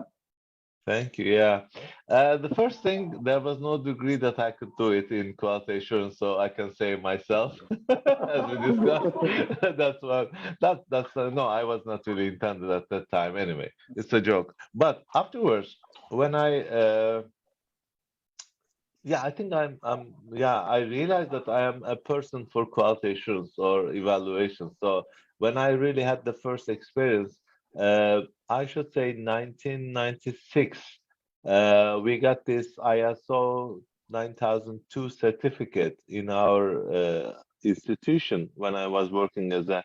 Thank you. Yeah. The first thing, there was no degree that I could do it in quality assurance, so I can say myself, as we discussed. That's what that's no, I was not really intended at that time. Anyway, it's a joke. But afterwards, when yeah, I think I realized that I am a person for quality assurance or evaluation. So when I really had the first experience, I should say 1996, we got this ISO 9002 certificate in our institution when I was working as a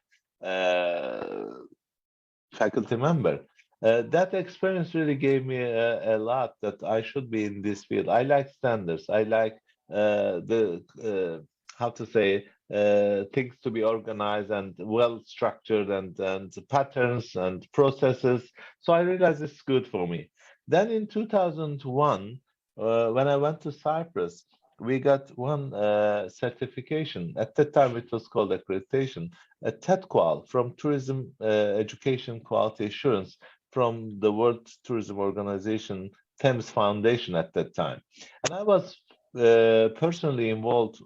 faculty member. That experience really gave me a lot that I should be in this field. I like standards. I like the how to say things to be organized and well structured and patterns and processes. So I realized it's good for me. Then in 2001, when I went to Cyprus, we got one certification. At that time, it was called accreditation, a TEDQual from Tourism Education Quality Assurance from the World Tourism Organization Thames Foundation at that time. And I was personally involved,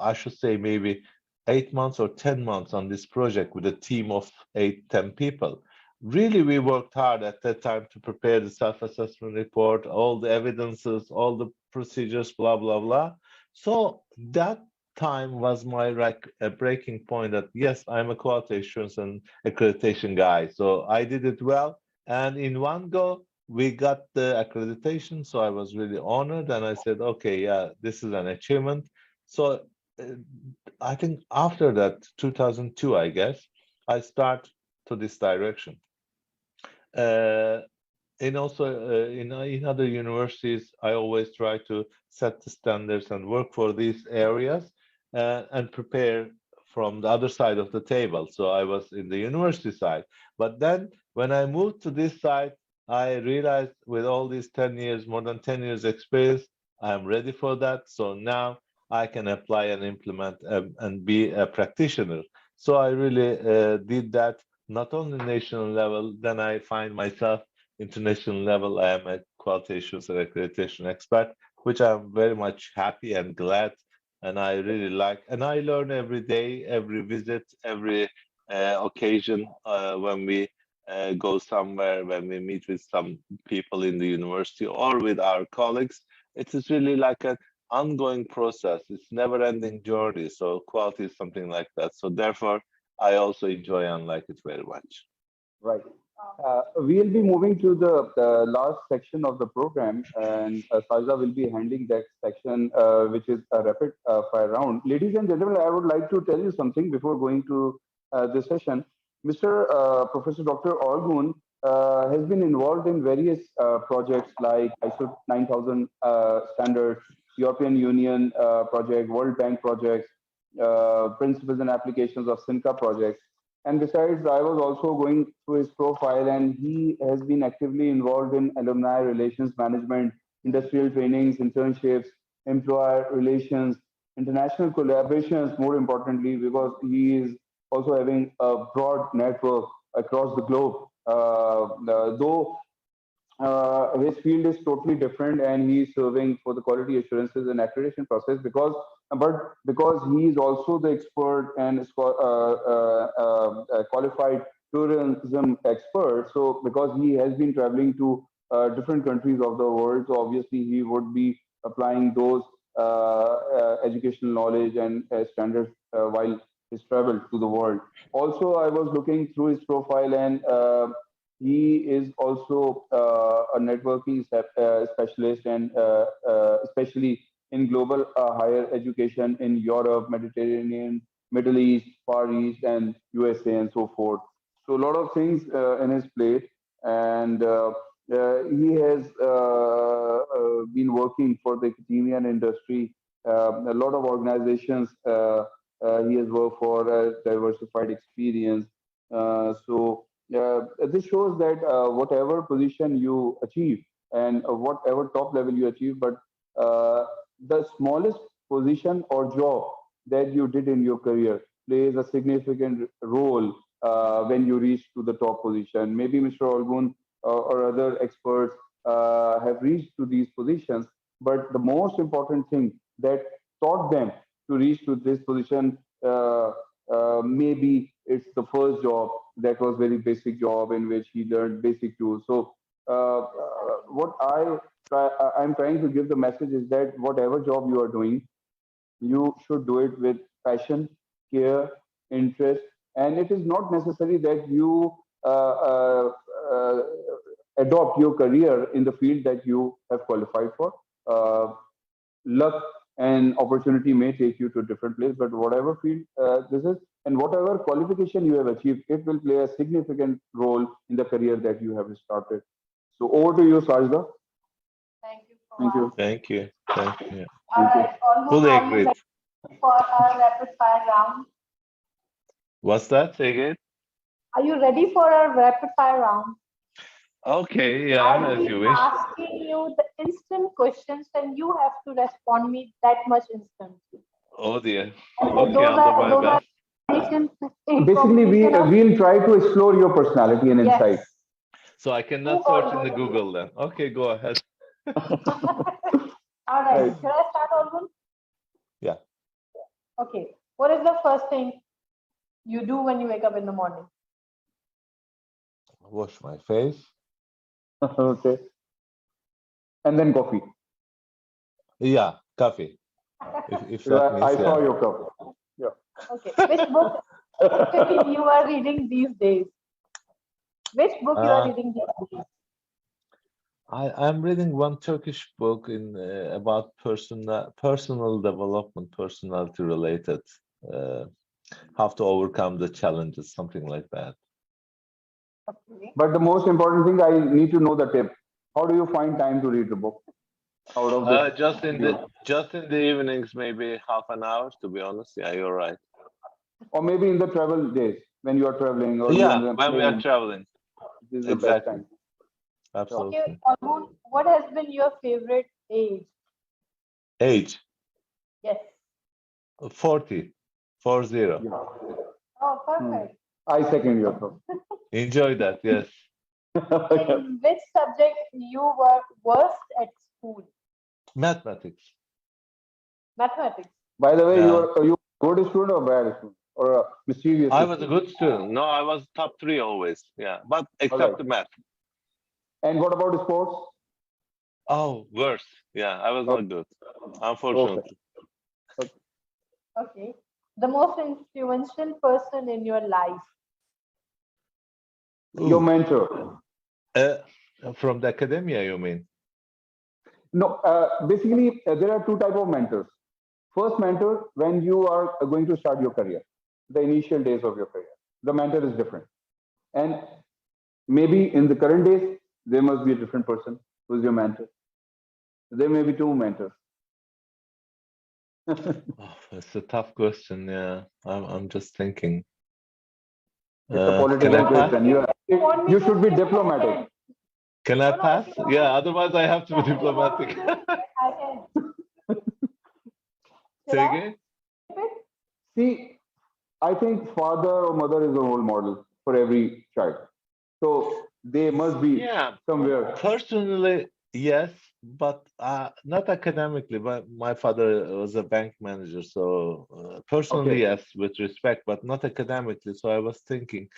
I should say maybe 8 months or 10 months on this project with a team of 8, 10 people. Really, we worked hard at that time to prepare the self-assessment report, all the evidences, all the procedures, blah, blah, blah. So that time was my breaking point that yes, I'm a quality assurance and accreditation guy. So I did it well. And in one go, we got the accreditation. So I was really honored. And I said, okay, yeah, this is an achievement. So uh, I think after that, 2002, I guess, I start to this direction. Uh, and also in other universities, I always try to set the standards and work for these areas and prepare from the other side of the table. So I was in the university side. But then when I moved to this side, I realized with all these 10 years, more than 10 years experience, I'm ready for that. So now I can apply and implement and be a practitioner. So I really did that, not only national level, then I find myself international level. I am a quality assurance and accreditation expert, which I'm very much happy and glad, and I really like. And I learn every day, every visit, every occasion when we go somewhere, when we meet with some people in the university or with our colleagues. It is really like an ongoing process. It's never-ending journey. So quality is something like that. So therefore, I also enjoy and like it very much. Right. We'll be moving to the last section of the program, and Sajda will be handling that section, which is a rapid fire round. Ladies and gentlemen, I would like to tell you something before going to this session. Mr. Professor Dr. Olgun has been involved in various projects like ISO 9000 standards, European Union project, World Bank projects, principles and applications of CEENQA projects. And besides, I was also going through his profile, and he has been actively involved in alumni relations management, industrial trainings, internships, employer relations, international collaborations, more importantly, because he is also having a broad network across the globe. Though his field is totally different and he's serving for the quality assurances and accreditation process because he is also the expert and qualified tourism expert. So because he has been traveling to different countries of the world, so obviously he would be applying those educational knowledge and standards while his travel to the world. Also, I was looking through his profile, and he is also a networking specialist, and especially in global higher education in Europe, Mediterranean Middle East, Far East, and USA, and so forth. So a lot of things in his plate, and he has been working for the academia and industry. A lot of organizations he has worked for, diversified experience. This shows that whatever position you achieve and whatever top level you achieve, but the smallest position or job that you did in your career plays a significant role when you reach to the top position. Maybe Mr. Olgun or other experts have reached to these positions, but the most important thing that taught them to reach to this position, maybe it's the first job that was very basic job in which he learned basic tools. So what I'm trying to give the message is that whatever job you are doing, you should do it with passion, care, interest, and it is not necessary that you adopt your career in the field that you have qualified for. Luck and opportunity may take you to a different place, but whatever field this is, and whatever qualification you have achieved, it will play a significant role in the career that you have started. So over to you, Sajda. Thank you so Thank you. much. Thank you. Thank you. All right, Olgun, Fully are you agreed. ready for our rapid fire round? What's that? Say again? Are you ready for our rapid fire round? Okay, yeah, I'll as be you wish. asking you the instant questions, and you have to respond me that much instantly. Oh dear. And Okay, I'll do my best. Basically, we'll try to explore your personality and insight. Yes. So I cannot search in the Google then. Okay, go ahead. All right. Right. Should I start, Olgun? Yeah. Okay. What is the first thing you do when you wake up in the morning? Wash my face. Okay. And then coffee. Yeah, coffee. If that means I saw yeah. your cup. Yeah. Okay. Which book actually you are reading these days? Which book you are reading these days? I'm reading one Turkish book in about personal development, personality related, how to overcome the challenges, something like that. Okay. But the most important thing, I need to know the tip. How do you find time to read the book? Out of this, Just in the evenings, maybe half an hour. To be honest, yeah, you're right. or maybe in the travel days when you are traveling or you are on Yeah, the when we are plane. traveling, This is the best exactly. time. Absolutely. Okay, Olgun, what has been your favorite age? Age Yes. 40, 40. Yeah. Oh, perfect. I second your thought. Enjoy that. Yes. In which subject you were worst at school? Mathematics. Mathematics. By the way, Yeah. you good student or bad student or a mischievous I was a student? good student. No, I was top 3 always. Yeah, but except Alright. the math. And what about sports? Oh, worse. Yeah, I was not good, unfortunately. Okay. The most influential person in your life? Your Ooh. mentor. From the academia, you mean? No, basically, there are two type of mentors. First mentor, when you are going to start your career, the initial days of your career, the mentor is different. And maybe in the current days, there must be a different person who's your mentor. There may be two mentors. Oh, it's a tough question. Yeah, I'm just thinking. It's a Can political I pass? question. You should be diplomatic. Can I No, no, pass? if you Yeah, want- otherwise I have to be Yeah, if you want to diplomatic. do it, I can. Should Say I? again? See, I think father or mother is a role model for every child. So they must be Yeah, somewhere. personally, yes, but not academically. But my father was a bank manager, so personally, Okay. yes, with respect, but not academically. So I was thinking,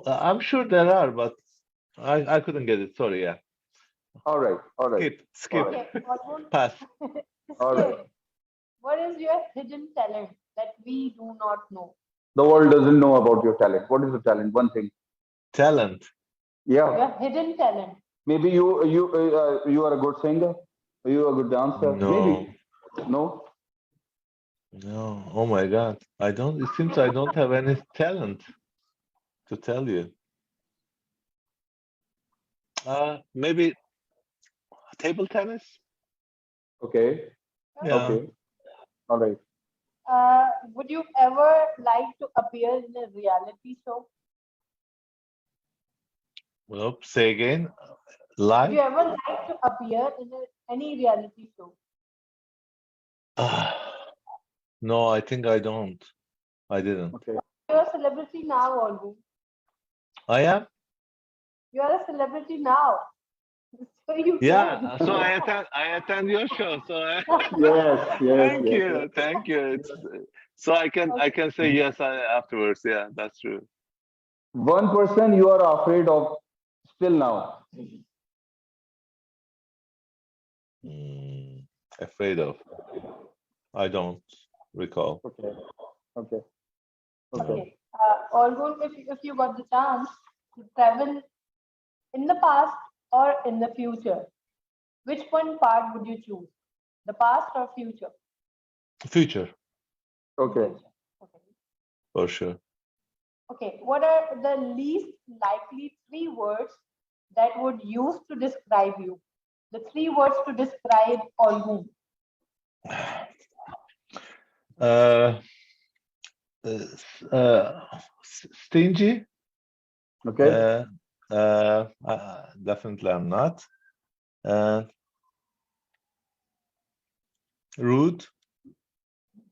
I'm sure there are, but I couldn't get it. Sorry, yeah. All right. All right. Skip, Okay, Olgun. pass. All right. What is your hidden talent that we do not know? The world doesn't know about your talent. What is the talent? One thing. Talent. Yeah. Your hidden talent. Maybe you are a good singer. You are a good dancer. No, Maybe. No. No, oh my God. I don't, it seems I don't have any talent to tell you. Maybe table tennis? Okay. Yeah. Okay. All right. Would you ever like to appear in a reality show? Well, say again. Would you Live? ever like to appear in any reality show? No, I think I don't. I didn't. Okay. You're a celebrity now, Olgun. I am? You are a celebrity now, so you Yeah. can. So I attend your show. So Yes. Yes. thank Yes. you. Thank you. It's so I can say yes afterwards. Yeah, that's true. One person you are afraid of still now. Afraid of. I don't recall. Okay. Okay. Okay. Okay. Olgun, if you got the chance to travel in the past or in the future, which one part would you choose? The past or future? Future, Okay. Future. Okay. for sure. Okay. What are the least likely three words that would use to describe you? The three words to describe Olgun. Uh, Stingy? Okay. Definitely I'm not. Uh, Rude?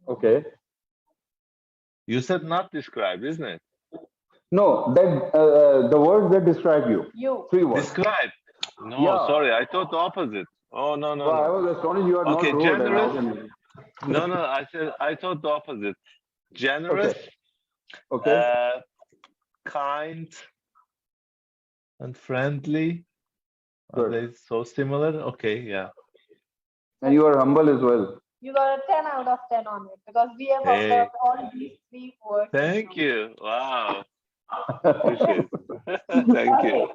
Okay. You said not describe, isn't it? No, that the words that describe you. You. Three words. Describe. No, Yeah. sorry, I thought the opposite. Oh, no, no, Well, I no. was astonished you are not Okay, rude. And how generous. can you? No, no, I thought the opposite. Generous, Okay. Okay. kind, and friendly. Are Good. they so similar? Okay, yeah. And you are humble as well. You got a 10 out of 10 on it because we have Hey, observed all these three words. in thank you. you. Wow, appreciate it. Thank you. Okay.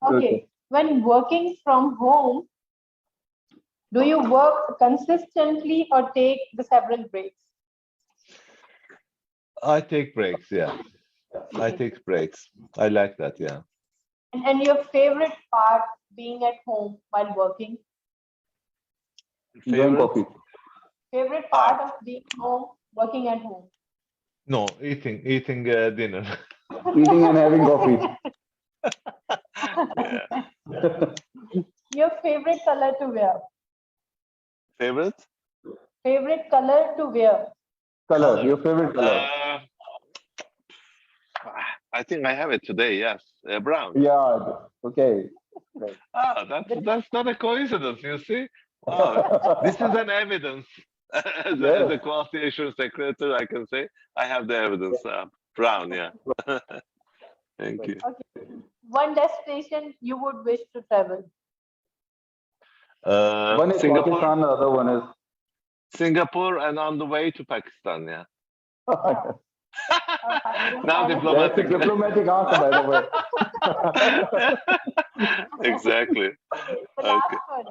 Okay. Okay. When working from home, do you work consistently or take the several breaks? I take breaks, yeah. I Okay. take breaks. I like that, yeah. And your favorite part being at home while working? Enjoying Favorite coffee. Favorite part? part of being home, working at home? No, eating dinner. Eating and having coffee. Yeah. Your favorite color to wear? Favorite Favorite color to wear? Color. color? Your favorite color. I think I have it today. Yes, brown. Yeah. Okay. Right. Ah, that's not a coincidence. You see? Wow, this is an evidence. As Yes. a quality assurance accreditor, I can say I have the evidence. Brown, yeah. Thank you. Okay. One destination you would wish to travel? One is Singapore, Pakistan, the other one is. Singapore, and on the way to Pakistan. Yeah. Wow. Now That's a diplomatic. diplomatic answer, by the way. Exactly. Okay, the Okay. last one.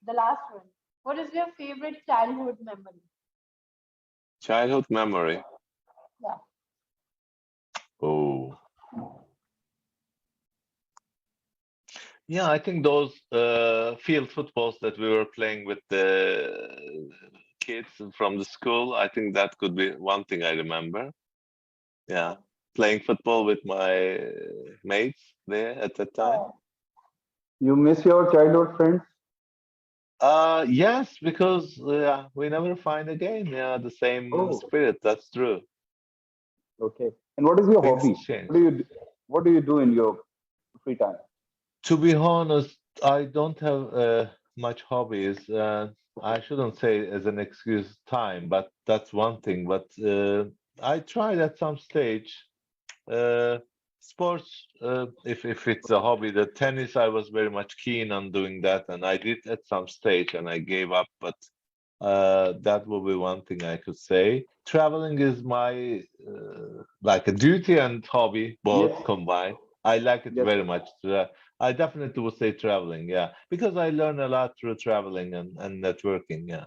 The last one. What is your favorite childhood memory? Childhood memory. Yeah. Oh. Yeah, I think those field footballs that we were playing with the kids from the school, I think that could be one thing I remember. Yeah, playing football with my mates there at that time. Oh, You miss your childhood friends? Yes, because we never find again, the same Oh, spirit. That's true. okay. And what is your Things hobby? change. What do you do in your free time? To be honest, I don't have much hobbies. I shouldn't say as an excuse time, but that's one thing. But I tried at some stage sports. If it's a hobby, the tennis, I was very much keen on doing that, and I did at some stage, and I gave up. But that will be one thing I could say. Traveling is my like a duty and hobby both Yes. combined. I like it Yes. very much. I definitely would say traveling, yeah, because I learn a lot through traveling and networking, yeah.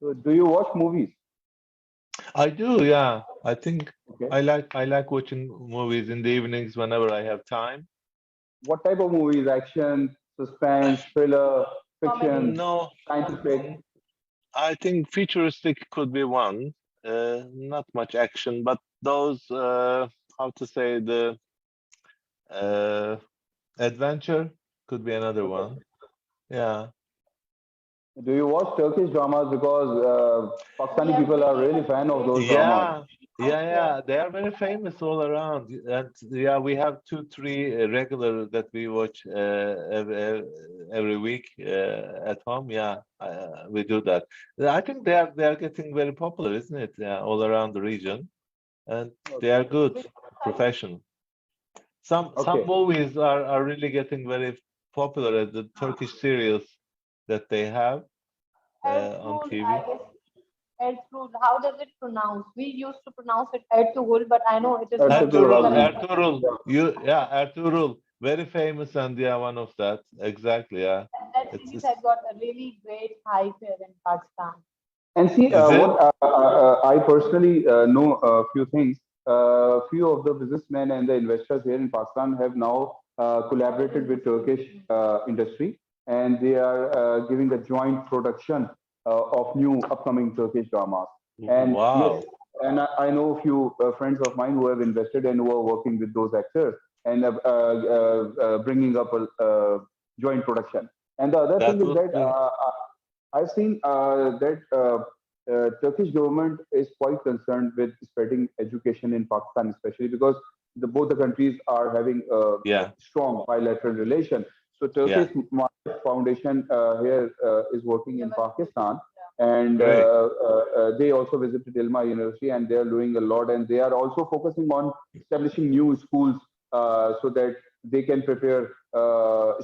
So do you watch movies? I do, yeah. I think Okay. I like watching movies in the evenings whenever I have time. What type of movies? Action, suspense, thriller, Comedy. fiction, No, scientific? I think futuristic could be one. Not much action, but those how to say the uh, adventure could be another Okay. one. Yeah. Do you watch Turkish dramas? Because We Pakistani have people are really really fan of great those dramas. Yeah, actors. They are very famous all around. And yeah, we have two, three regular that we watch every week at home. Yeah, we do that. I think they are getting very popular, isn't it? Yeah, all around the region, and they are good, Which type? professional. Some Okay. movies are really getting very popular. The Turkish serials that they have on Ertuğrul, I TV. guess. Ertuğrul, how does it pronounce? We used to pronounce it Ertuğrul, but I know it is not Ertugrul correct. Gazi. Ertuğrul, Yeah. Ertuğrul, very famous and yeah, one of that. Exactly, yeah. That series It's has got a really great hype here in Pakistan. And see, is it? what I personally know a few things. Few of the businessmen and the investors here in Pakistan have now collaborated with Turkish industry, and they are giving a joint production of new upcoming Turkish dramas. And yes, Wow, and I know a few friends of mine who have invested and who are working with those actors and bringing up a joint production. And the other thing that is would that be I've seen that Turkish government is quite concerned with spreading education in Pakistan, especially because both the countries are having a yeah, strong bilateral relation. So yeah, Turkish Foundation here is working in Pakistan, and great. they also visited Ilma University, and they are doing a lot, and they are also focusing on establishing new schools so that they can prepare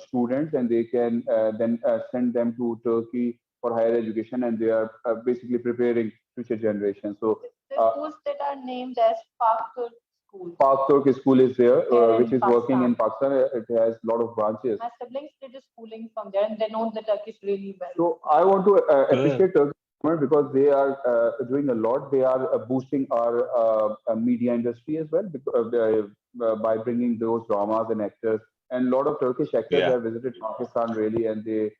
students and they can then send them to Turkey for higher education, and they are basically preparing future generations. So The uh, schools that are named as Paktur schools Park Turk School is there, here which in is working in Pakistan. Pakistan. It has a lot of branches. My siblings did the schooling from there and they know the Turkish really well. So I want to Good. appreciate Turkish government because they are doing a lot. They are boosting our media industry as well by bringing those dramas and actors. And a lot of Turkish actors Yeah, have visited Pakistan really, and they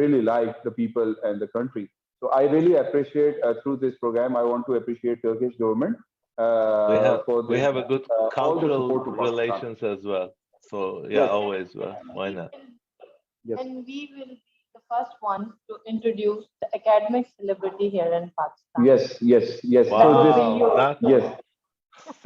really like the people and the country. So I really appreciate through this program. I want to appreciate Turkish government for we this have a good all the cultural support to Pakistan. relations as well. So yeah, Yes, always. Why We not? will, yes, and we will be the first ones to introduce the academic celebrity here in Pakistan. yes, yes, yes. That So would this, be Wow, you. that yes.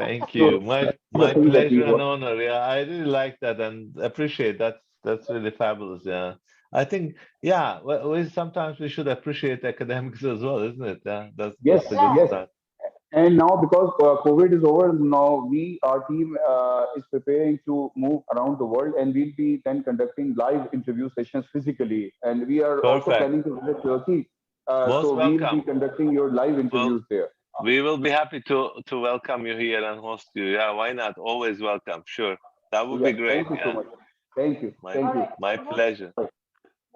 thank So you. the My thing that we pleasure and want. honor. Yeah, I really like that and appreciate that's really fabulous. Yeah. I think yeah, we sometimes we should appreciate academics as well, isn't it? Yeah, Yes, that's a good Yeah, yes. start. And now because COVID is over, now our team is preparing to move around the world, and we'll be then conducting live interview sessions physically. And we are also Perfect. planning to visit Turkey, Most so we'll be welcome. conducting your live Well, interviews there. we will be happy to welcome you here and host you. Yeah, why not? Always welcome. Sure. That would be Yeah, great. thank you so Yeah. much. Thank you, My thank all you. right. my So pleasure.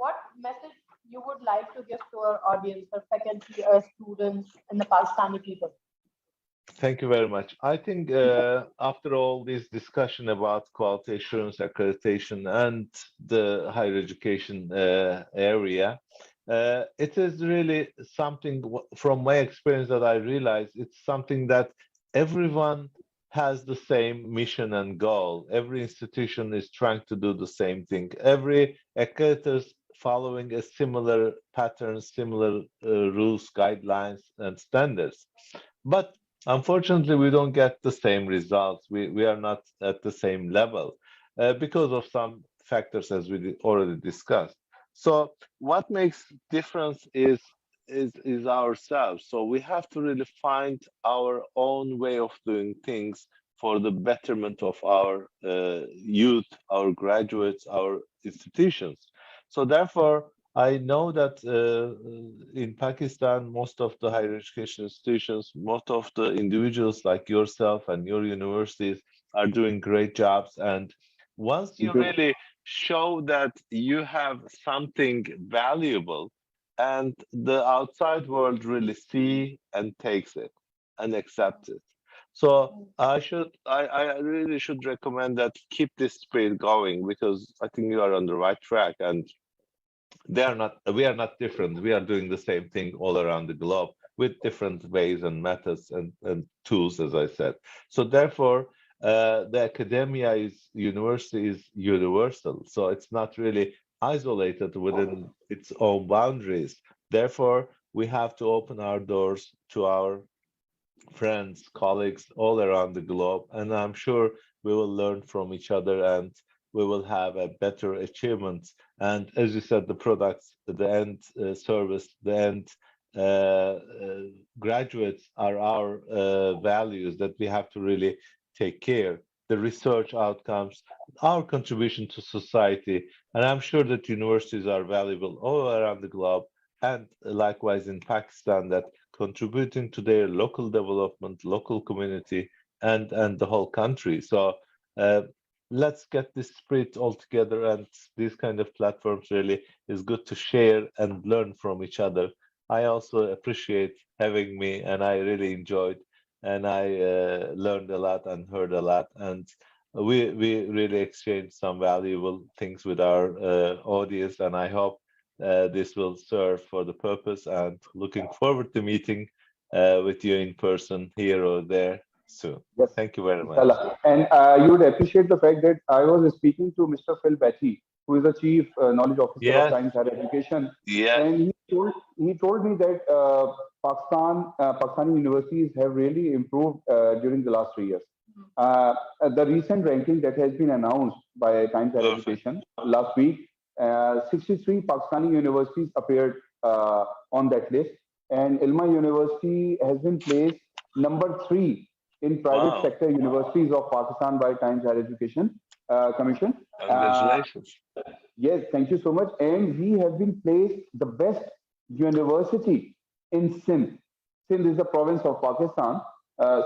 what message you would like to give to our audience, or faculty, or students, and the Pakistani people? Thank you very much. I think after all this discussion about quality assurance, accreditation, and the higher education area, it is really something from my experience that I realize it's something that everyone has the same mission and goal. Every institution is trying to do the same thing. Every accreditor is following a similar pattern, similar rules, guidelines, and standards. But unfortunately, we don't get the same results. We are not at the same level because of some factors as we already discussed. So what makes difference is ourselves. So we have to really find our own way of doing things for the betterment of our youth, our graduates, our institutions. So therefore, I know that in Pakistan, most of the higher education institutions, most of the individuals like yourself and your universities are doing great jobs. And once you Thank you. really show that you have something valuable, and the outside world really see and takes it and accepts it. So I really should recommend that keep this spirit going, because I think you are on the right track, and we are not different. We are doing the same thing all around the globe with different ways and methods and tools, as I said. So therefore, the academia is university is universal. So it's not really isolated within its own boundaries. Therefore, we have to open our doors to our friends, colleagues all around the globe, and I'm sure we will learn from each other and we will have a better achievements. And as you said, the products, the end service, the end graduates are our values that we have to really take care. The research outcomes, our contribution to society, and I'm sure that universities are valuable all around the globe, and likewise in Pakistan, that contributing to their local development, local community, and the whole country. So uh, let's get this spirit all together, and these kind of platforms really is good to share and learn from each other. I also appreciate having me, and I really enjoyed, and I learned a lot and heard a lot, and we really exchanged some valuable things with our audience, and I hope this will serve for the purpose, and looking forward to meeting with you in person here or there soon. Yes, Thank you very much. inshallah. And you would appreciate the fact that I was speaking to Mr. Phil Batchy, who is the Chief Knowledge Officer of Yes, Science Higher Education, yes, and he told me that Pakistani universities have really improved during the last 3 years. Uh, the recent ranking that has been announced by Times Higher perfect. Education last week, 63 Pakistani universities appeared on that list, and Ilma University has been placed number 3 in private Wow, sector universities of Pakistan by Times Higher Education Commission. Uh, congratulations. yes, thank you so much. And we have been placed the best university in Sindh. Sindh is the province of Pakistan.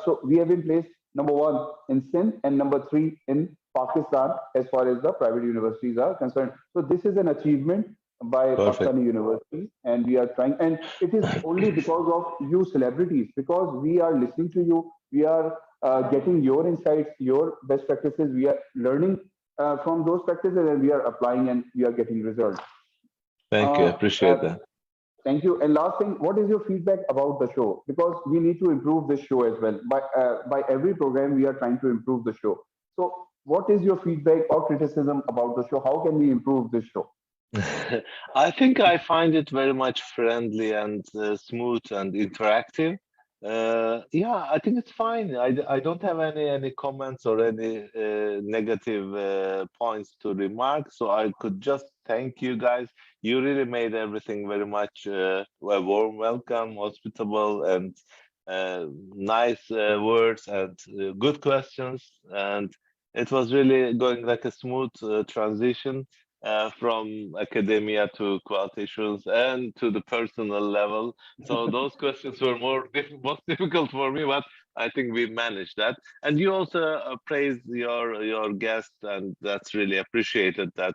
So we have been placed number 1 in Sindh and number 3 in Pakistan as far as the private universities are concerned. So this is an achievement by Perfect. Pakistani universities, and we are trying. And it is only because of you celebrities, because we are listening to you, we are getting your insights, your best practices. We are learning from those practices, and we are applying, and we are getting results. Thank you. Uh, uh, Appreciate that. Thank you. And last thing, what is your feedback about the show? Because we need to improve this show as well. By every program, we are trying to improve the show. So, what is your feedback or criticism about the show? How can we improve this show? I think I find it very much friendly and smooth and interactive. Yeah, I think it's fine. I don't have any comments or any negative points to remark, so I could just thank you guys. You really made everything very much a warm welcome, hospitable, and nice words and good questions. And it was really going like a smooth transition from academia to qualifications and to the personal level. So those questions were most difficult for me, but I think we managed that. And you also praised your guest, and that's really appreciated. That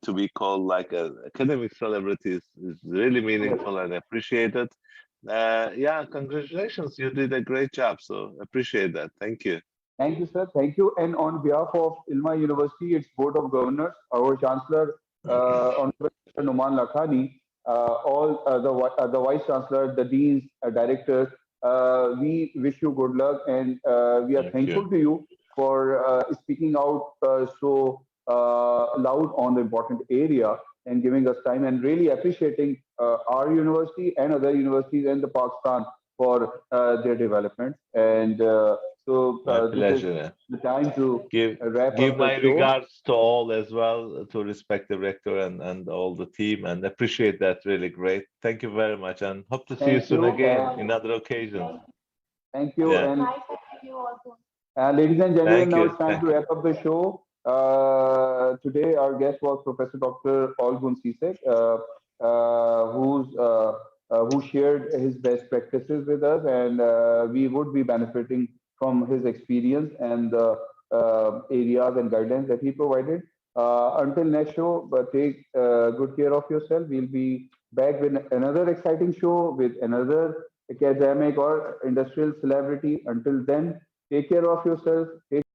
to be called like a academic celebrity is really Yes. meaningful and appreciated. Yeah, congratulations! You did a great job. So appreciate that. Thank you. Thank you, sir. Thank you. And on behalf of Ilma University, its Board of Governors, our Chancellor, Honorable Mr. Numan Lakhani, all the Vice Chancellor, the Deans, Directors, we wish you good luck, and we are Thank you. thankful to you for speaking out so loud on the important area and giving us time, and really appreciating our university and other universities and the Pakistan for their development. And My this is pleasure. the time to Give wrap give up the my show. regards to all as well, to respective rector and all the team, and appreciate that. Really great. Thank you very much, and hope to see you Thank soon you, again and in other occasions. thank you. Yeah. And ladies and gentlemen, Thank now you. it's time Thank to you. wrap up the show. Today, our guest was Professor Dr. Olgun Cicek, who shared his best practices with us, and we would be benefiting from his experience and the areas and guidelines that he provided. Until next show, but take good care of yourself. We'll be back with another exciting show with another academic or industrial celebrity. Until then, take care of yourself. Take